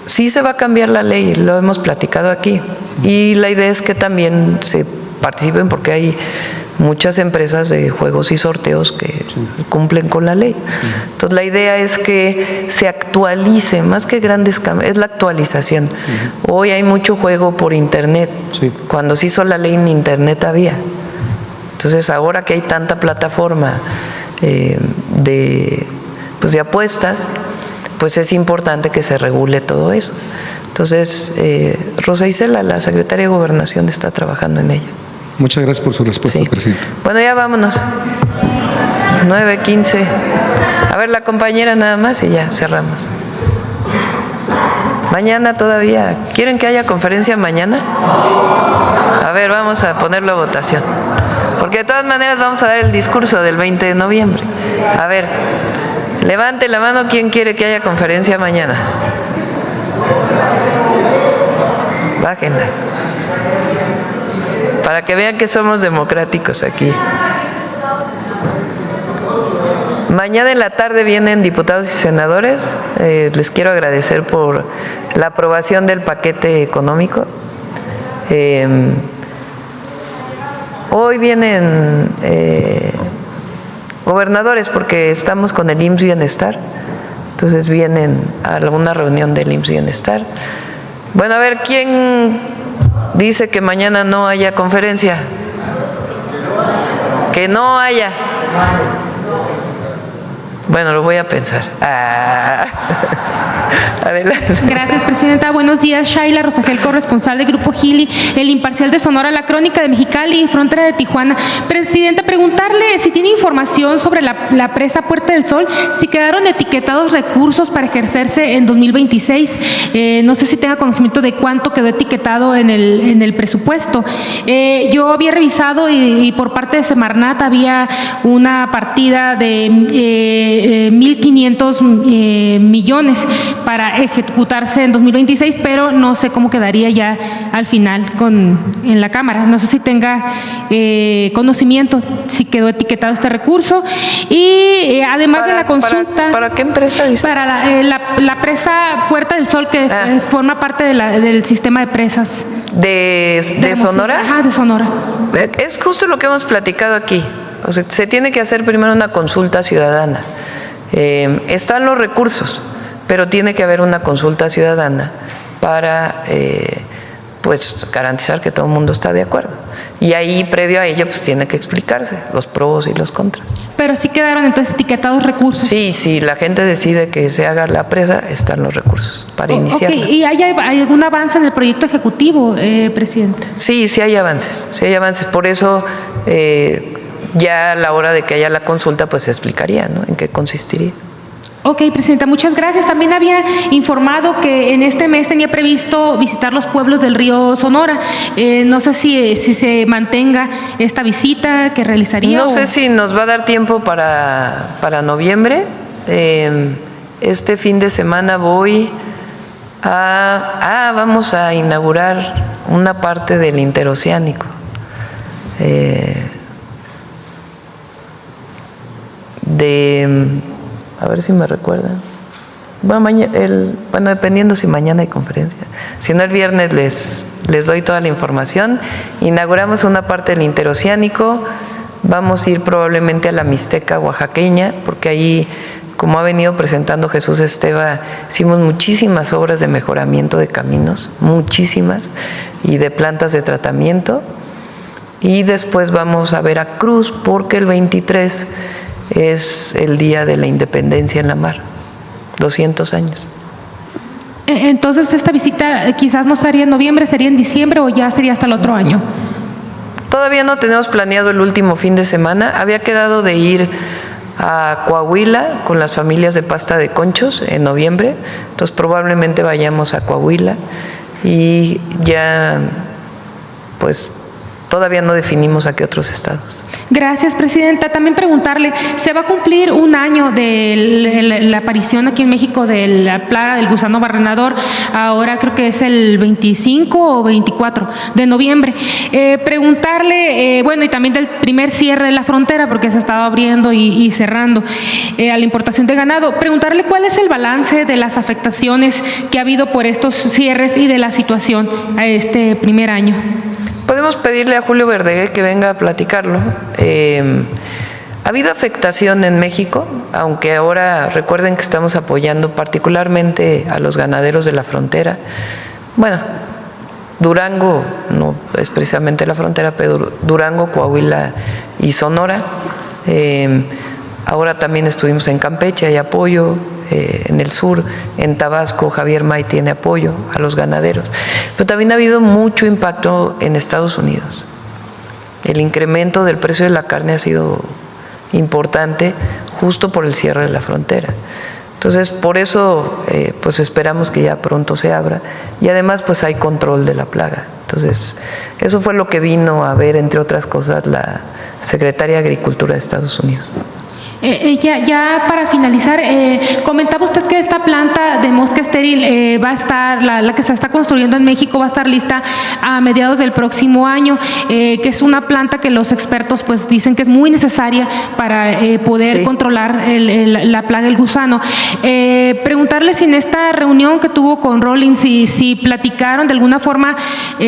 Sí se va a cambiar la ley, lo hemos platicado aquí, y la idea es que también se participen, porque hay muchas empresas de juegos y sorteos que cumplen con la ley. Entonces la idea es que se actualice, más que grandes cambios, es la actualización. Hoy hay mucho juego por internet. Cuando se hizo la ley en internet había. Entonces ahora que hay tanta plataforma de apuestas, pues es importante que se regule todo eso. Entonces Rosa Isela, la secretaria de Gobernación, está trabajando en ello. Muchas gracias por su respuesta, Presidente. Bueno, ya vámonos. 9:15. A ver, la compañera nada más y ya cerramos. Mañana todavía. ¿Quieren que haya conferencia mañana? A ver, vamos a ponerlo a votación. Porque de todas maneras vamos a dar el discurso del 20 de noviembre. A ver, levante la mano quien quiere que haya conferencia mañana. Bájenla. Para que vean que somos democráticos aquí. Mañana en la tarde vienen diputados y senadores. Les quiero agradecer por la aprobación del paquete económico. Hoy vienen gobernadores porque estamos con el IMSS Bienestar. Entonces vienen a alguna reunión del IMSS Bienestar. Bueno, a ver, ¿quién dice que mañana no haya conferencia? Que no haya. Bueno, lo voy a pensar. Adelante. Gracias, Presidenta. Buenos días. Shaila Rosagel, corresponsal del Grupo Gili, El Imparcial de Sonora, La Crónica de Mexicali y Frontera de Tijuana. Presidenta, preguntarle si tiene información sobre la presa Puerta del Sol, si quedaron etiquetados recursos para ejercerse en 2026. No sé si tenga conocimiento de cuánto quedó etiquetado en el presupuesto. Yo había revisado y por parte de Semarnat había una partida de 1.500 millones para ejecutarse en 2026, pero no sé cómo quedaría ya al final en la Cámara. No sé si tenga conocimiento si quedó etiquetado este recurso. Y además de la consulta... ¿Para qué empresa dice? Para la presa Puerta del Sol, que forma parte del sistema de presas. ¿De Sonora? Ajá, de Sonora. Es justo lo que hemos platicado aquí. O sea, se tiene que hacer primero una consulta ciudadana. Están los recursos, pero tiene que haber una consulta ciudadana para pues garantizar que todo el mundo está de acuerdo. Y ahí, previo a ello, pues tiene que explicarse los pros y los contras. Pero sí quedaron entonces etiquetados recursos. Sí, si la gente decide que se haga la presa, están los recursos para iniciar. ¿Y hay algún avance en el proyecto ejecutivo, Presidenta? Sí, sí hay avances, sí hay avances. Por eso ya a la hora de que haya la consulta, pues se explicaría, ¿no?, en qué consistiría. Ok, Presidenta, muchas gracias. También había informado que en este mes tenía previsto visitar los pueblos del río Sonora. No sé si se mantenga esta visita que realizaría. No sé si nos va a dar tiempo para noviembre. Este fin de semana vamos a inaugurar una parte del interoceánico. a ver si me recuerdan. Bueno, dependiendo si mañana hay conferencia. Si no, el viernes les doy toda la información. Inauguramos una parte del interoceánico. Vamos a ir probablemente a la Mixteca oaxaqueña, porque ahí, como ha venido presentando Jesús Esteva, hicimos muchísimas obras de mejoramiento de caminos, muchísimas, y de plantas de tratamiento. Y después vamos a Veracruz, porque el 23 es el Día de la Independencia en la Mar, 200 años. Entonces, esta visita quizás no sería en noviembre, sería en diciembre o ya sería hasta el otro año. Todavía no tenemos planeado el último fin de semana. Había quedado de ir a Coahuila con las familias de Pasta de Conchos en noviembre, entonces probablemente vayamos a Coahuila y ya pues todavía no definimos a qué otros estados. Gracias, presidenta. También preguntarle, se va a cumplir un año de la aparición aquí en México de la plaga del gusano barrenador, ahora creo que es el 25 o 24 de noviembre. Preguntarle, bueno, y también del primer cierre de la frontera, porque se estaba abriendo y cerrando a la importación de ganado. Preguntarle cuál es el balance de las afectaciones que ha habido por estos cierres y de la situación a este primer año. Podemos pedirle a Julio Verdeguer que venga a platicarlo. Ha habido afectación en México, aunque ahora recuerden que estamos apoyando particularmente a los ganaderos de la frontera. Bueno, Durango, no es precisamente la frontera, pero Durango, Coahuila y Sonora. Ahora también estuvimos en Campeche, hay apoyo. En el sur, en Tabasco, Javier May tiene apoyo a los ganaderos. Pero también ha habido mucho impacto en Estados Unidos. El incremento del precio de la carne ha sido importante justo por el cierre de la frontera. Entonces, por eso, pues esperamos que ya pronto se abra. Y además, pues hay control de la plaga. Entonces, eso fue lo que vino a ver, entre otras cosas, la Secretaria de Agricultura de Estados Unidos. Ya para finalizar, comentaba usted que esta planta de mosca estéril va a estar, la que se está construyendo en México va a estar lista a mediados del próximo año, que es una planta que los expertos pues dicen que es muy necesaria para poder controlar la plaga del gusano. Preguntarle si en esta reunión que tuvo con Rollins, si platicaron de alguna forma,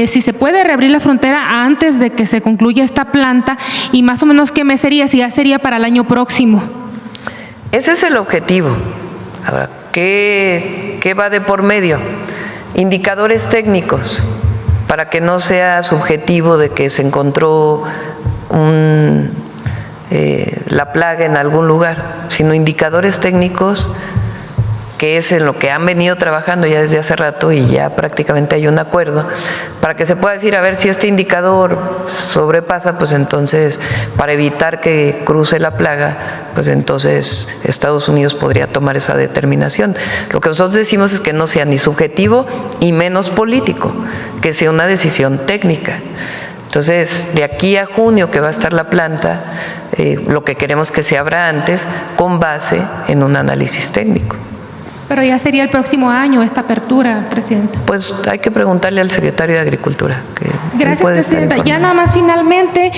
si se puede reabrir la frontera antes de que se concluya esta planta y más o menos qué mes sería, si ya sería para el año próximo. Ese es el objetivo. Ahora, ¿qué va de por medio? Indicadores técnicos, para que no sea subjetivo de que se encontró la plaga en algún lugar, sino indicadores técnicos, que es en lo que han venido trabajando ya desde hace rato y ya prácticamente hay un acuerdo, para que se pueda decir, a ver, si este indicador sobrepasa, pues entonces, para evitar que cruce la plaga, pues entonces Estados Unidos podría tomar esa determinación. Lo que nosotros decimos es que no sea ni subjetivo y menos político, que sea una decisión técnica. Entonces, de aquí a junio que va a estar la planta, lo que queremos que se abra antes con base en un análisis técnico. Pero ya sería el próximo año esta apertura, presidenta. Pues hay que preguntarle al secretario de Agricultura. Gracias, presidenta. Ya nada más finalmente,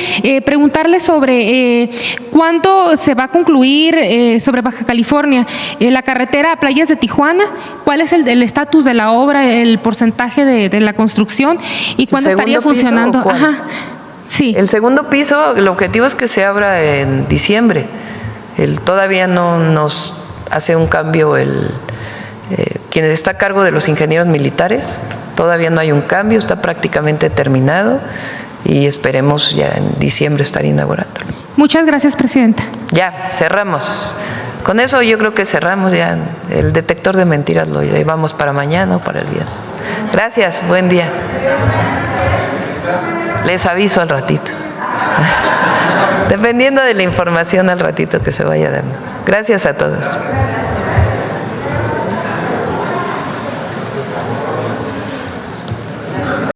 preguntarle sobre cuándo se va a concluir sobre Baja California la carretera a Playas de Tijuana, cuál es el estatus de la obra, el porcentaje de la construcción y cuándo estaría funcionando. Ajá. Sí. El segundo piso, el objetivo es que se abra en diciembre. Todavía no nos hace un cambio quien está a cargo de los ingenieros militares, todavía no hay un cambio, está prácticamente terminado y esperemos ya en diciembre estar inaugurando. Muchas gracias, presidenta. Ya, cerramos. Con eso yo creo que cerramos ya. El detector de mentiras lo llevamos para mañana o para el viernes. Gracias, buen día. Les aviso al ratito. Dependiendo de la información al ratito que se vaya dando. Gracias a todos.